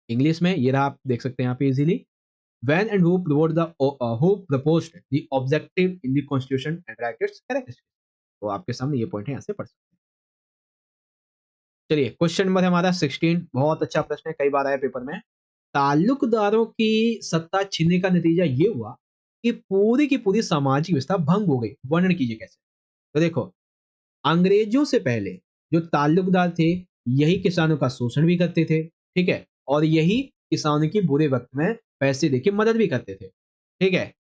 A: इंग्लिश में ये रहा, आप देख सकते हैं यहाँ पे easily. When and who proposed the objective in the constitution and brackets characteristics। तो आपके सामने ये पॉइंट है, यहाँ से पढ़ सकते हैं। चलिए, क्वेश्चन नंबर है हमारा 16, बहुत अच्छा प्रश्न है, कई बार आया पेपर में। ताल्लुकदारों की सत्ता छीनने का नतीजा ये हुआ कि पूरी की पूरी सामाजिक व्यवस्था भंग हो गई। वर्णन कीजिए कैसे? तो देखो, अंग्रेजों से पहले जो ताल्लुकदार थे, यही किसानों का शोषण भी करते थे। ठीक है? और यही किसानों की बुरे वक्त में पैसे देके मदद भी करते थे। ठीक है?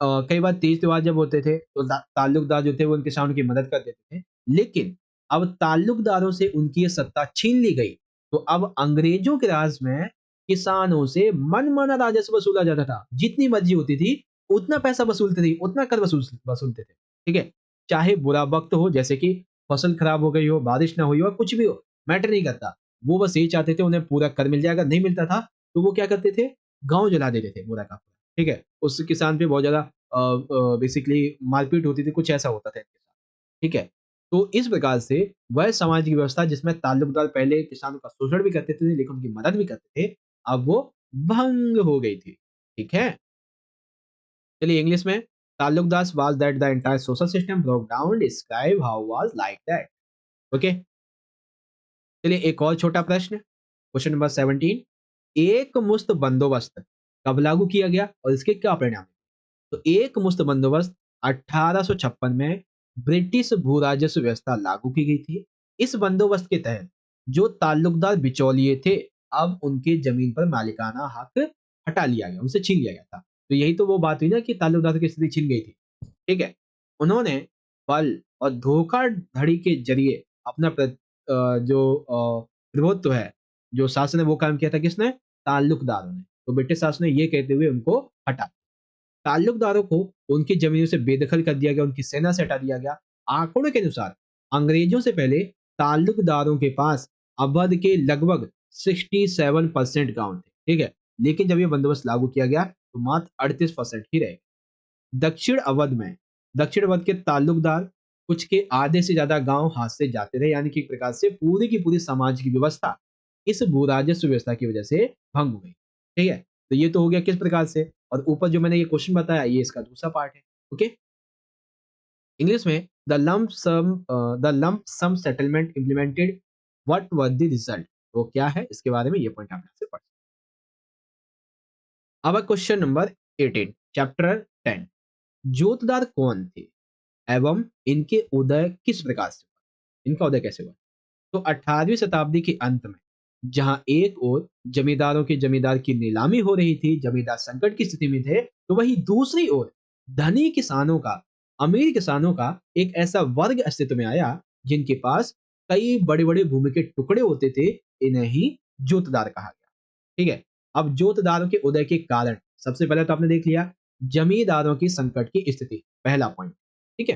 A: कई बार तीज त्योहार जब होते थे, तो ताल्लुकदार जो थे वो उन किसानों की मदद कर देते थे। लेकिन अब ताल्लुकदारों से उनकी ये सत्ता छीन ली गई, तो अब अंग्रेजों के राज में किसानों से मनमाना राजस्व वसूला जाता था, जितनी मर्जी होती थी। उतना पैसा वसूलते थे, उतना कर वसूलते थे, ठीक है? चाहे बुरा वक़्त हो, जैसे कि फसल खराब हो गई हो, बारिश ना हुई हो, कुछ भी हो, मैटर नहीं करता। वो बस यही चाहते थे उन्हें पूरा कर मिल जाए, अगर नहीं मिलता था, तो वो क्या करते थे, गाँव जला देते थे पूरा का पूरा, ठीक है? उस किसान पे बहुत ज़्यादा बेसिकली मारपीट होती थी, कुछ ऐसा होता था इनके साथ, ठीक है? तो इस प्रकार से वह सामाजिक व्यवस्था जिसमें ताल्लुकदार पहले किसानों का शोषण भी करते थे, लेकिन उनकी मदद भी करते थे, अब वो भंग हो गई थी, ठीक है? चलिए इंग्लिश में taluqdar was that the entire social system broke down describe how was like that. Okay, चलिए एक और छोटा प्रश्न, क्वेश्चन नंबर 17, एक मुश्त बंदोबस्त कब लागू किया गया और इसके क्या परिणाम? तो एक मुश्त बंदोबस्त 1856 में ब्रिटिश भू राजस्व व्यवस्था लागू की गई थी। इस बंदोबस्त के तहत जो ताल्लुकदार बिचौलिए थे, अब उनके जमीन पर मालिकाना हक हटा लिया गया, उनसे छीन लिया गया था। तो यही तो वो बात हुई ना कि ताल्लुकदार की स्थिति छीन गई थी। ठीक है? उन्होंने बल और धोखाधड़ी के ज़रिए अपना जो प्रभुत्व है, जो शासन है वो कायम किया था किसने? ताल्लुकदारों ने। तो ब्रिटिश शासन ने ये कहते हुए उनको हटा, ताल्लुकदारों को उनकी ज़मीनों से बेदखल कर दिया गया, उनकी सेना से हटा दिया गया। आंकड़ों के अनुसार अंग्रेजों से पहले ताल्लुकदारों के पास अवध के लगभग 67% गाँव थे, ठीक है? लेकिन जब ये बंदोबस्त लागू किया गया, तो मात्र 38% ही रहे। दक्षिण अवध में दक्षिण अवध के ताल्लुकदार कुछ के आधे से ज्यादा गांव हाथ से जाते रहे, यानी कि एक प्रकार से पूरी की पूरी समाज की व्यवस्था इस भू राजस्व व्यवस्था की वजह से भंग हो गई, ठीक है? तो ये तो हो गया किस प्रकार से, और ऊपर जो मैंने ये क्वेश्चन बताया ये इसका दूसरा पार्ट है। ओके, इंग्लिश में the lump sum settlement implemented, what was the result? तो क्या है इसके बारे में, ये पॉइंट आप यहाँ से पढ़। अब क्वेश्चन नंबर 18, चैप्टर 10, जोतदार कौन थे एवं इनके उदय किस प्रकार से हुआ? इनका उदय कैसे हुआ? तो 18वीं शताब्दी के अंत में जहां एक ओर जमींदारों की जमींदार की नीलामी हो रही थी, जमींदार संकट की स्थिति में थे, तो वहीं दूसरी ओर धनी किसानों का, अमीर किसानों का एक ऐसा वर्ग अस्तित्व में आया जिनके पास कई बड़े-बड़े भूमि के टुकड़े होते थे, इन्हें ही जोतदार कहा गया। ठीक है? अब जोतदारों के उदय के कारण सबसे पहले तो आपने देख लिया जमींदारों की संकट की स्थिति, पहला पॉइंट। ठीक है?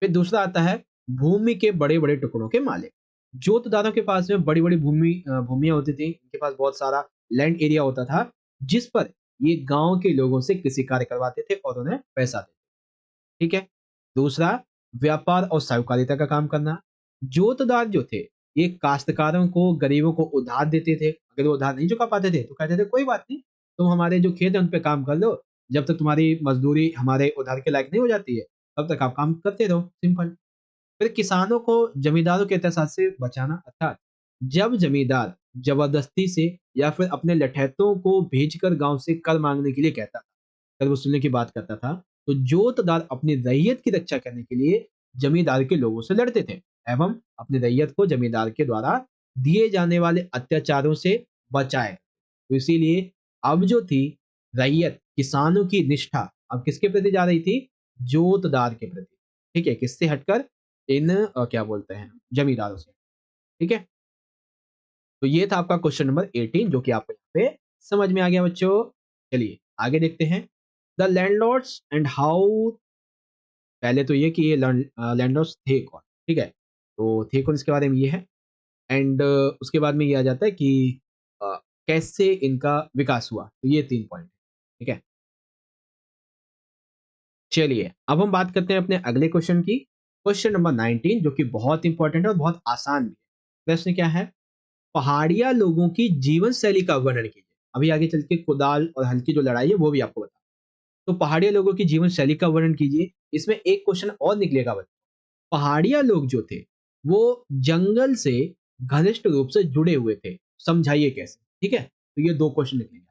A: फिर दूसरा आता है भूमि के बड़े-बड़े टुकड़ों के मालिक। जोतदारों के पास में बड़ी-बड़ी भूमियाँ होती थी। इनके पास बहुत सारा लैंड एरिया होता था, जिस पर ये गाँव के लोगों से कृषि कार्य करवाते थे और उन्हें पैसा देते, ठीक है? दूसरा, व्यापार और साहूकारिता का काम करना। जोतदार जो थे, ये काश्तकारों को, गरीबों को उधार देते थे। अगर वो उधार नहीं चुका पाते थे, तो कहते थे, "कोई बात नहीं, तुम हमारे जो खेत हैं, उन पे काम कर लो। जब तक तुम्हारी मज़दूरी हमारे उधार के लायक नहीं हो जाती है, तब तक आप काम करते रहो।" सिंपल। फिर किसानों को जमींदारों के अत्याचार से बचाना, अर्थात जब जमींदार जबरदस्ती से या फिर अपने लठैतों को भेजकर गांव से कर मांगने के लिए कहता था, कर वसूलने की बात करता था, तो जोतदार अपनी रैयत की रक्षा करने के लिए जमींदार के लोगों से लड़ते थे एवं अपनी रैयत को जमींदार के द्वारा दिए जाने वाले अत्याचारों से बचाए। तो इसीलिए अब जो थी रैयत, किसानों की निष्ठा अब किसके प्रति जा रही थी? जोतदार के प्रति। ठीक है? किससे हटकर? इन क्या बोलते हैं, जमींदारों से। ठीक है? तो ये था आपका क्वेश्चन नंबर 18 जो कि आपको यहाँ पे समझ में आ गया बच्चों। चलिए आगे देखते हैं। द लैंडलॉर्ड्स एंड हाउ, पहले तो ये कि ये लैंडलॉर्ड्स थे कौन? ठीक है? तो थे कौन इसके बारे में ये है, एंड उसके बाद में ये आ जाता है कि अ, कैसे इनका विकास हुआ? तो ये 3 पॉइंट, ठीक है? चलिए, अब हम बात करते हैं अपने अगले क्वेश्चन की। क्वेश्चन नंबर 19 जो कि बहुत इंपॉर्टेंट है और बहुत आसान भी है। प्रश्न क्या है? पहाड़िया लोगों की जीवन शैली का वर्णन कीजिए। अभी आगे चल के कुदाल और हल की जो लड़ाई है वो भी आपको बताऊँ। तो पहाड़िया लोगों की जीवन शैली का वर्णन कीजिए। इसमें एक क्वेश्चन और निकलेगा बच्चों। पहाड़िया लोग जो थे, वो जंगल से घनिष्ठ रूप से जुड़े हुए थे। समझाइए कैसे? ठीक है? तो ये 2 क्वेश्चन निकलेंगे।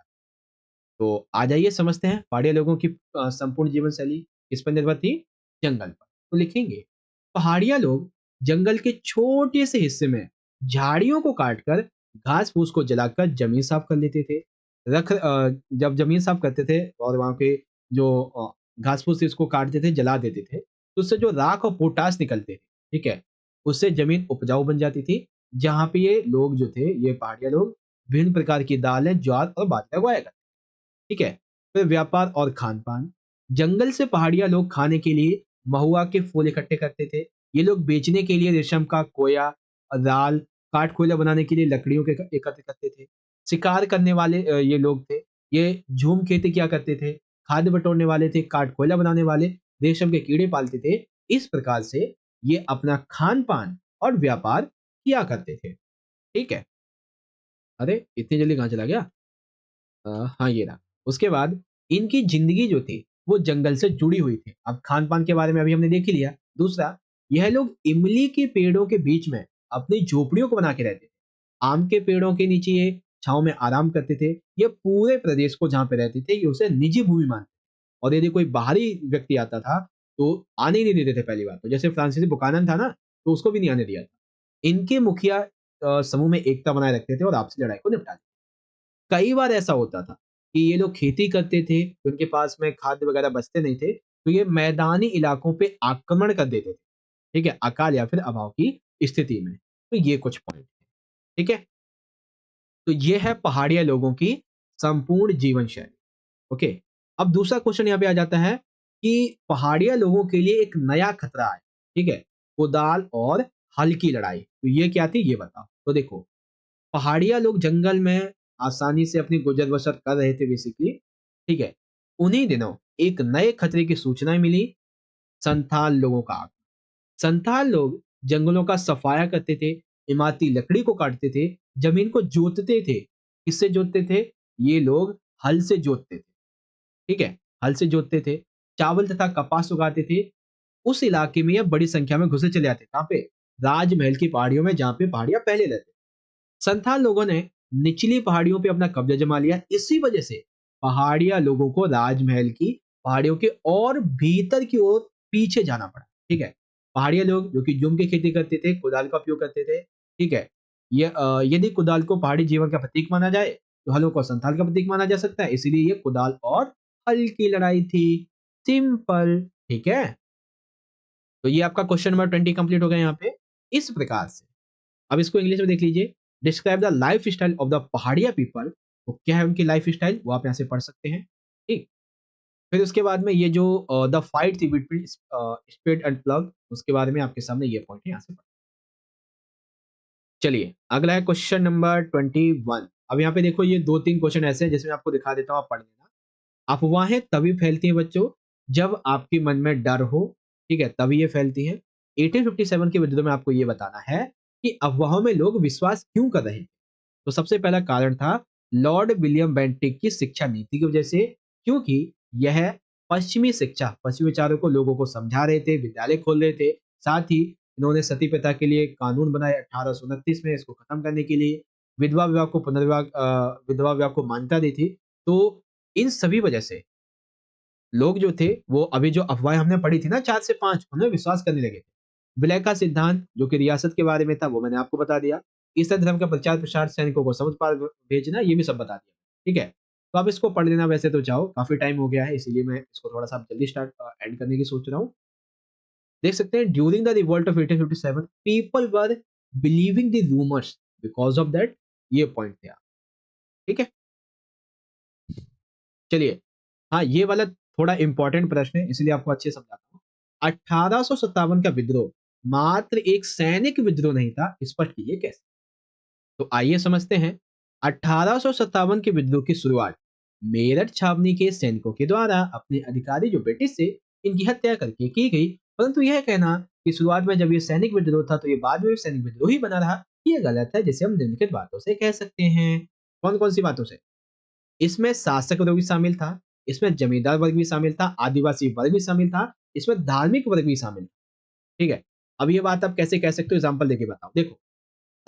A: तो आ जाइए समझते हैं पहाड़िया लोगों की संपूर्ण जीवन शैली किस पर निर्भर थी? जंगल पर। तो लिखेंगे पहाड़िया लोग जंगल के छोटे से हिस्से में झाड़ियों को काटकर घास फूस को जलाकर जमीन साफ कर लेते थे। जब जमीन साफ करते थे और वहां के जो घास फूस थी उसको काटते थे, जला देते थे, तो उससे जो राख और पोटास निकलते थे, ठीक है, उससे जमीन उपजाऊ बन जाती थी। जहां पे ये लोग जो थे, ये पहाड़िया लोग विभिन्न प्रकार की दालें, ज्वार और बाजरा उगाया करते, ठीक है? फिर व्यापार और खान-पान। जंगल से पहाड़िया लोग खाने के लिए महुआ के फूल इकट्ठे करते थे। ये लोग बेचने के लिए रेशम का कोया, दाल, काठ-कोयला बनाने के लिए लकड़ियों के एकत्र करते थे। शिकार करने वाले ये लोग थे। ये झूम खेती किया करते थे। खाद्य बटोरने वाले थे, काठ-कोयला बनाने वाले, रेशम के कीड़े पालते थे। इस प्रकार से ये अपना खान-पान और व्यापार किया करते थे। ठीक है? अरे! इतनी जल्दी कहाँ चला गया? हाँ, ये रहा। उसके बाद इनकी ज़िंदगी जो थी, वो जंगल से जुड़ी हुई थी। अब खान-पान के बारे में अभी हमने देख ही लिया। दूसरा, यह लोग इमली के पेड़ों के बीच में अपनी झोपड़ियों को बना के रहते थे। आम के पेड़ों के नीचे ये छाँव में आराम करते थे। ये पूरे प्रदेश को जहाँ पे रहते थे, ये उसे निजी भूमि मानते थे और यदि कोई बाहरी व्यक्ति आता था, तो आने ही नहीं देते थे पहली बात तो। जैसे फ्रांसीसी बुकानन था ना, तो उसको भी नहीं आने दिया था। इनके मुखिया समूह में एकता बनाए रखते थे और आपसी लड़ाई को निपटाते थे। कई बार ऐसा होता था कि ये लोग खेती करते थे, उनके पास में खाद्य वगैरह बचते नहीं थे, तो ये मैदानी इलाकों पे आक्रमण कर देते थे, ठीक है? अकाल या फिर अभाव की स्थिति में। तो ये कुछ पॉइंट हैं, ठीक है? तो ये है पहाड़िया लोगों की संपूर्ण जीवन शैली, ओके? अब दूसरा क्वेश्चन यहाँ पे आ जाता है कि पहाड़िया लोगों के लिए एक नया खतरा है, ठीक है? कुदाल और हल की लड़ाई, तो ये क्या थी ये बताओ? तो देखो, पहाड़िया लोग जंगल में आसानी से अपनी गुजर-बसर कर रहे थे बेसिकली, ठीक है? उन्हीं दिनों एक नए खतरे की सूचना मिली, संथाल लोगों का आगमन। संथाल लोग जंगलों का सफाया करते थे, इमारती लकड़ी को काटते थे, जमीन को जोतते थे। किससे जोतते थे? ये लोग हल से जोतते थे, ठीक है? हल से जोतते थे, चावल तथा कपास उगाते थे। उस इलाके में ये बड़ी संख्या में घुसे चले आते। कहाँ पे? राजमहल की पहाड़ियों में जहाँ पे पहाड़ियाँ पहले रहते। संथाल लोगों ने निचली पहाड़ियों पे अपना कब्जा जमा लिया। इसी वजह से पहाड़िया लोगों को राजमहल की पहाड़ियों के और भीतर की ओर पीछे जाना पड़ा। ठीक है? पहाड़िया लोग जो कि जुम की खेती करते थे, कुदाल का उपयोग करते थे। ठीक है? यदि कुदाल को पहाड़ी जीवन का प्रतीक माना जाए, तो हलों को संथाल का प्रतीक माना जा सकता है। इसीलिए ये कुदाल और हल की लड़ाई थी। सिंपल। ठीक है? तो ये आपका क्वेश्चन नंबर 20 कंप्लीट हो गया यहाँ पे। इस प्रकार से अब इसको इंग्लिश में देख लीजिए। Describe the life style of the Paharia people. तो क्या है उनकी लाइफ स्टाइल, वो आप यहाँ से पढ़ सकते हैं। ठीक। फिर उसके बाद में ये जो द फाइट थी बिटवीन स्पिड एंड प्लग, उसके बारे में आपके सामने ये पॉइंट है, यहाँ से पढ़। चलिए अगला है क्वेश्चन नंबर 21। अब यहाँ पे देखो ये दो तीन क्वेश्चन ऐसे हैं जिसमें आपको दिखा देता हूँ, आप पढ़ लेना। अफवाहें तभी फैलती हैं बच्चों, जब आपके मन में डर हो, ठीक है? तभी ये फैलती हैं। 1857 के विरुद्ध में आपको ये बताना है कि अफवाहों में लोग विश्वास क्यों कर रहे हैं। तो सबसे पहला कारण था लॉर्ड विलियम बेंटिक की शिक्षा नीति की वजह से, क्योंकि यह पश्चिमी शिक्षा, पश्चिमी विचारों को लोगों को समझा रहे थे, विद्यालय खोल रहे थे। साथ ही इन्होंने सती प्रथा के लिए कानून बनाए 1829 में, इसको खत्म करने के लिए विधवा विवाह को विधवा विवाह को मान्यता दी थी। तो इन सभी वजह से लोग जो थे वो अभी जो अफवाहें हमने पढ़ी थी ना 4 से 5, उनमें विश्वास करने लगे थे। विलय का सिद्धांत जो कि रियासत के बारे में था वो मैंने आपको बता दिया। ईसाई धर्म का प्रचार-प्रसार, सैनिकों को समुद्र पार भेजना, ये भी सब बता दिया। ठीक है? तो आप इसको पढ़ लेना वैसे तो चाहो, काफ़ी टाइम हो गया है इसीलिए मैं इसको थोड़ा-सा जल्दी एंड करने की सोच रहा हूँ। देख सकते हैं during the revolt of 1857 people were believing the rumours, because of that ये पॉइंट थे। ठीक है? चलिए, हाँ, ये वाला थोड़ा इम्पोर्टेंट प्रश्न है, इसलिए आपको अच्छे से समझाता हूँ। 1857 का विद्रोह मात्र एक सैनिक विद्रोह नहीं था, स्पष्ट कीजिए कैसे? तो आइए समझते हैं। 1857 के विद्रोह की शुरुआत मेरठ छावनी के सैनिकों के द्वारा अपने अधिकारी जो ब्रिटिश से इनकी हत्या करके की गई। परंतु यह कहना कि शुरुआत में जब ये सैनिक विद्रोह था तो ये बाद में भी सैनिक विद्रोह ही बना रहा, ये गलत है, जिसे हम निम्नलिखित बातों से कह सकते हैं। कौन-कौन सी बातों से? इसमें शासक वर्ग भी शामिल था, इसमें जमींदार वर्ग भी शामिल था, आदिवासी वर्ग भी शामिल था, इसमें धार्मिक वर्ग भी शामिल था। ठीक है? अब ये बात आप कैसे कह सकते हो, एग्जांपल देके बताओ। देखो,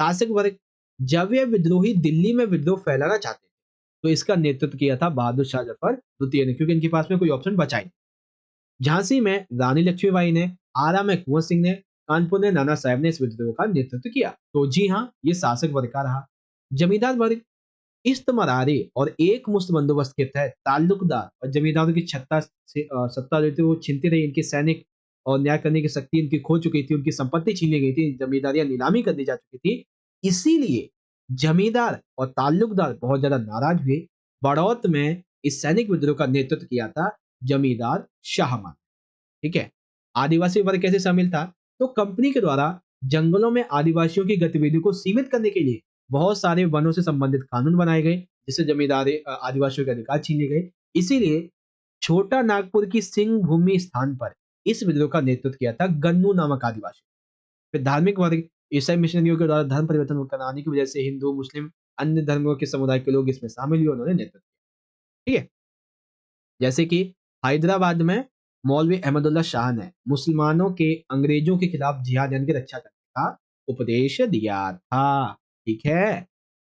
A: शासक वर्ग, जब ये विद्रोही दिल्ली में विद्रोह फैलाना चाहते थे, तो इसका नेतृत्व किया था बहादुर शाह जफर द्वितीय ने, क्योंकि इनके पास में कोई ऑप्शन बचा ही नहीं। झांसी में रानी लक्ष्मीबाई ने, आरा में कुंवर सिंह ने, कानपुर में नाना साहब ने इस विद्रोह का नेतृत्व किया। तो जी हाँ, ये शासक वर्ग का रहा। जमींदार वर्ग, इस्तमरारी और एक मुश्त बंदोबस्त के तहत ताल्लुकदार और जमींदारों की सत्ता जो थी वो छीनती रही। इनके सैनिक और न्याय करने की शक्ति इनकी खो चुकी थी, उनकी संपत्ति छीन ली गई थी, जमींदारियां नीलामी कर दी जा चुकी थी। इसीलिए जमींदार और ताल्लुकदार बहुत ज्यादा नाराज हुए। बड़ौत में इस सैनिक विद्रोह का नेतृत्व किया था जमींदार शाहमान। ठीक है। आदिवासी वर्ग कैसे शामिल था? तो कंपनी के द्वारा जंगलों में आदिवासियों की गतिविधियों को सीमित करने के लिए बहुत सारे वनों से संबंधित कानून बनाए गए, जिससे जमींदारी आदिवासियों के अधिकार छीने गए। इसीलिए छोटा नागपुर की सिंह भूमि स्थान पर इस विद्रोह का नेतृत्व किया था गन्नू नामक आदिवासी। फिर धार्मिक वर्ग, ईसाई मिशनरियों के द्वारा धर्म परिवर्तन कराने की वजह से हिंदू, मुस्लिम, अन्य धर्मों के समुदाय के लोग इसमें शामिल हुए, उन्होंने नेतृत्व किया। ठीक है। जैसे कि हैदराबाद में मौलवी अहमदुल्ला शाह ने मुसलमानों के अंग्रेजों के खिलाफ जिहाद यानी कि रक्षा करने का उपदेश दिया था। ठीक है।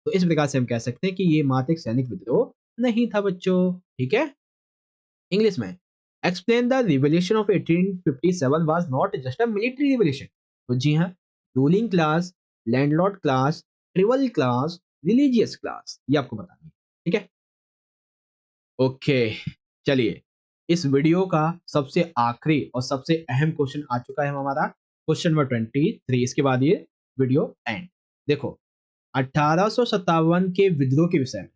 A: तो इस प्रकार से हम कह सकते हैं कि ये मात्र एक सैनिक विद्रोह नहीं था बच्चों। ठीक है। इंग्लिश में explain the revolution of 1857 was not just a military revolution. तो जी हाँ, ruling class, landlord class, tribal class, religious class, ये आपको बतानी है। ठीक है। ओके, चलिए इस वीडियो का सबसे आखिरी और सबसे अहम क्वेश्चन आ चुका है हमारा, क्वेश्चन नंबर 23। इसके बाद ये वीडियो एंड। देखो, 1857 के विद्रोह के विषय में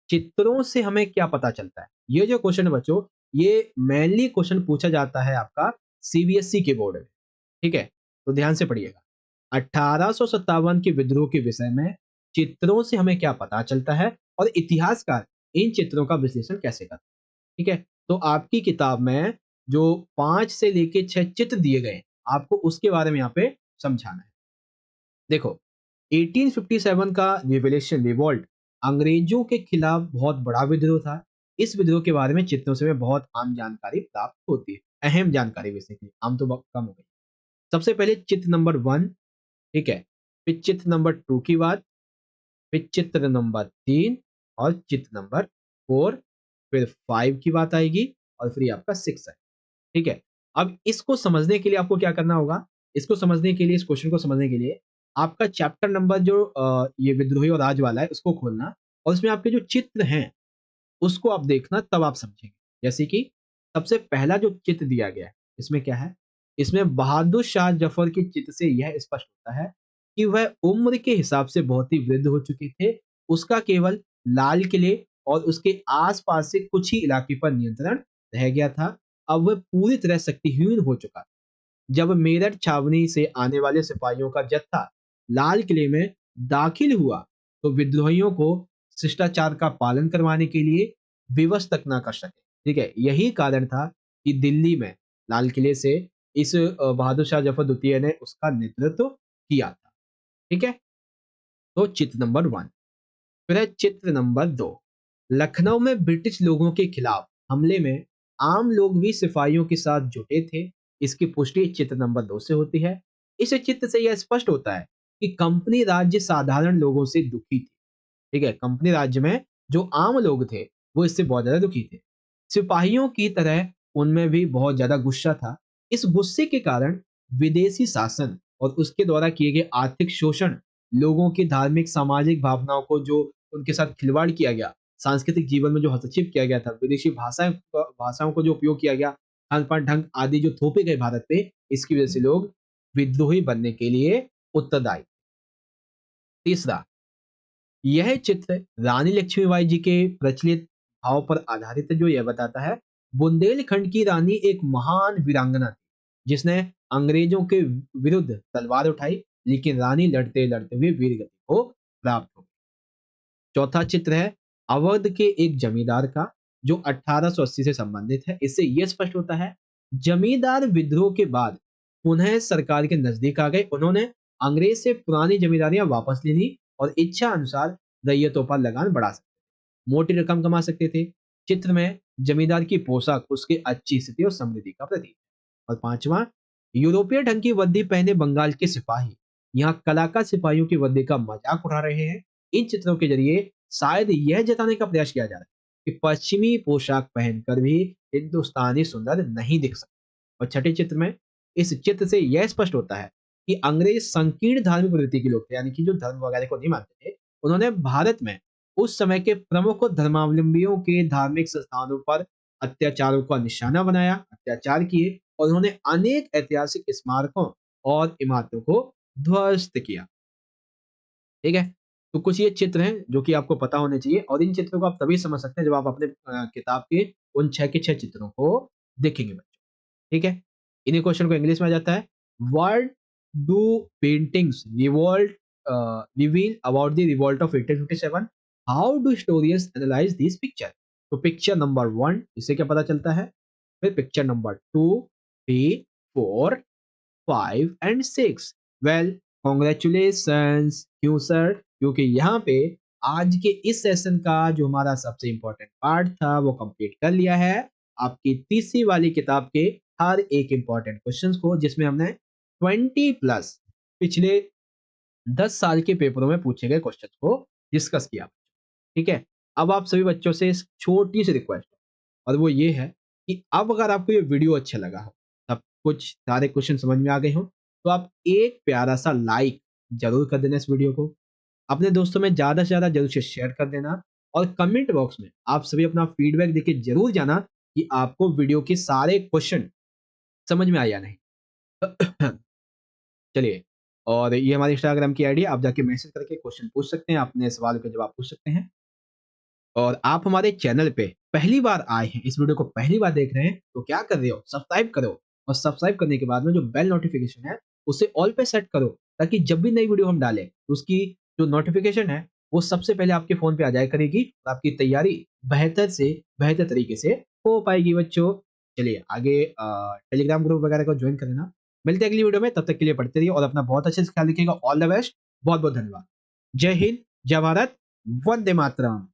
A: चित्रों से हमें क्या पता चलता है? ये जो क्वेश्चन है बच्चों, ये मेनली क्वेश्चन पूछा जाता है आपका सीबीएसई के बोर्ड में। ठीक है। तो ध्यान से पढ़िएगा। 1857 के विद्रोह के विषय में चित्रों से हमें क्या पता चलता है और इतिहासकार इन चित्रों का विश्लेषण कैसे करते हैं। ठीक है। तो आपकी किताब में जो 5 से लेके 6 चित्र दिए गए हैं, आपको उसके बारे में यहाँ पे समझाना है। देखो, 1857 का रिवॉल्यूशन रिवोल्ट अंग्रेजों के खिलाफ बहुत बड़ा विद्रोह था। इस विद्रोह के बारे में चित्रों से हमें बहुत आम जानकारी प्राप्त होती है, अहम जानकारी बेसिकली, आम तो बहुत कम हो गई। सबसे पहले चित्र नंबर 1। ठीक है। फिर चित्र नंबर 2 की बात, फिर चित्र नंबर 3 और चित्र नंबर 4, फिर 5 की बात आएगी और फिर ये आपका 6 है। ठीक है। अब इसको समझने के लिए आपको क्या करना होगा? इसको समझने के लिए, इस क्वेश्चन को समझने के लिए आपका चैप्टर नंबर जो ये विद्रोही और राज वाला है, उसको खोलना और उसमें आपके जो चित्र हैं उसको आप देखना, तब आप समझेंगे। जैसे कि सबसे पहला जो चित्र दिया गया है, इसमें क्या है? इसमें बहादुर शाह जफर के चित्र से यह स्पष्ट होता है कि वह उम्र के हिसाब से बहुत ही वृद्ध हो चुके थे। उसका केवल लाल किले और उसके आसपास से कुछ ही इलाके पर नियंत्रण रह गया था। अब वह पूरी तरह शक्तिहीन हो चुका। जब मेरठ छावनी से आने वाले सिपाहियों का जत्था लाल किले में दाखिल हुआ, तो विद्रोहियों को शिष्टाचार का पालन करवाने के लिए विवश तक ना कर सके। ठीक है। यही कारण था कि दिल्ली में लाल किले से इस बहादुर शाह जफर द्वितीय ने उसका नेतृत्व किया था। ठीक है। तो चित्र नंबर 1। फिर है चित्र नंबर 2। लखनऊ में ब्रिटिश लोगों के खिलाफ हमले में आम लोग भी सिपाहियों के साथ जुटे थे। इसकी पुष्टि चित्र नंबर 2 से होती है। इस चित्र से यह स्पष्ट होता है कि कंपनी राज्य साधारण लोगों से दुखी थी। ठीक है। कंपनी राज्य में जो आम लोग थे, वो इससे बहुत ज्यादा दुखी थे। सिपाहियों की तरह उनमें भी बहुत ज्यादा गुस्सा था। इस गुस्से के कारण विदेशी शासन और उसके द्वारा किए गए आर्थिक शोषण, लोगों की धार्मिक सामाजिक भावनाओं को जो उनके साथ खिलवाड़ किया गया, सांस्कृतिक जीवन में जो हस्तक्षेप किया गया था, विदेशी भाषाओं को जो उपयोग किया गया, खान पान ढंग आदि जो थोपे गए भारत पे, इसकी वजह से लोग विद्रोही बनने के लिए उत्तरदायी। तीसरा, यह चित्र रानी लक्ष्मीबाई जी के प्रचलित भाव पर आधारित है, जो यह बताता है बुंदेलखंड की रानी एक महान वीरांगना थी, जिसने अंग्रेजों के विरुद्ध तलवार उठाई, लेकिन रानी लड़ते लड़ते हुए वीर गति को प्राप्त हो गई। चौथा चित्र है अवध के एक जमींदार का, जो 1880 से संबंधित है। इससे यह स्पष्ट होता है जमींदार विद्रोह के बाद पुनः सरकार के नजदीक आ गए। उन्होंने अंग्रेज से पुरानी जमींदारियां वापस ले ली और इच्छा अनुसार रैयतों पर लगान बढ़ा सकते, मोटी रकम कमा सकते थे। चित्र में जमींदार की पोशाक उसकी अच्छी स्थिति और समृद्धि का प्रतीक है। और पांचवा, यूरोपीय ढंग की वर्दी पहने बंगाल के सिपाही यहाँ कलाका सिपाहियों की वर्दी का मजाक उड़ा रहे हैं। इन चित्रों के जरिए शायद यह जताने का प्रयास किया जा रहा है कि पश्चिमी पोशाक पहनकर भी हिंदुस्तानी सुंदर नहीं दिख सकते। और छठे चित्र में, इस चित्र से यह स्पष्ट होता है कि अंग्रेज संकीर्ण धार्मिक प्रवृत्ति के लोग थे, यानी कि जो धर्म वगैरह को नहीं मानते थे। उन्होंने भारत में उस समय के प्रमुख धर्मावलंबियों के धार्मिक संस्थानों पर अत्याचारों का निशाना बनाया, अत्याचार किए और उन्होंने अनेक ऐतिहासिक स्मारकों और इमारतों को ध्वस्त किया। ठीक है। तो कुछ ये चित्र हैं जो कि आपको पता होने चाहिए और इन चित्रों को आप तभी समझ सकते हैं जब आप अपने किताब के उन 6 के 6 चित्रों को देखेंगे बच्चों, ठीक है? इन्हीं क्वेश्चन को इंग्लिश में आ जाता है, what do paintings reveal about the revolt of 1857? How do historians analyse this picture? तो पिक्चर नंबर 1 इससे क्या पता चलता है? फिर picture number 2, 3, 4, 5 and 6। Well, congratulations. क्यों सर? क्योंकि यहाँ पे आज के इस सेशन का जो हमारा सबसे इंपॉर्टेंट पार्ट था वो कंप्लीट कर लिया है। आपकी तीसरी वाली किताब के हर एक इंपॉर्टेंट क्वेश्चंस को, जिसमें हमने 20 प्लस पिछले 10 साल के पेपरों में पूछे गए क्वेश्चंस को डिस्कस किया। ठीक है? अब आप सभी बच्चों से इस छोटी सी रिक्वेस्ट है और वो ये है कि अब अगर आपको ये वीडियो अच्छा लगा हो, सब कुछ सारे क्वेश्चन समझ में आ गए हो, तो आप एक प्यारा सा लाइक जरूर कर देना इस वीडियो को। अपने दोस्तों में ज़्यादा से ज़्यादा जरूर से शेयर कर देना और कमेंट बॉक्स में आप सभी अपना फीडबैक देके जरूर जाना कि आपको वीडियो के सारे क्वेश्चन समझ में आए या नहीं। चलिए, और ये हमारी इंस्टाग्राम की आईडी है, आप जाके मैसेज करके क्वेश्चन पूछ सकते हैं, अपने सवाल के जवाब पूछ सकते हैं। और आप हमारे चैनल पे पहली बार आए हैं, इस वीडियो को पहली बार देख रहे हैं, तो क्या कर रहे हो? सब्सक्राइब करो और सब्सक्राइब करने के बाद में जो बेल नोटिफिकेशन है उसे ऑल पे सेट करो, ताकि जब भी नई वीडियो हम डालें तो उसकी जो नोटिफिकेशन है वो सबसे पहले आपके फोन पे आ जाया करेगी और आपकी तैयारी बेहतर से बेहतर तरीके से हो पाएगी बच्चों। चलिए आगे टेलीग्राम ग्रुप वगैरह को ज्वाइन कर लेना। मिलते हैं अगली वीडियो में, तब तक के लिए पढ़ते रहिए और अपना बहुत अच्छे से ख्याल रखिएगा। ऑल द बेस्ट, बहुत बहुत धन्यवाद। जय हिंद, जय भारत, वंदे मातरम।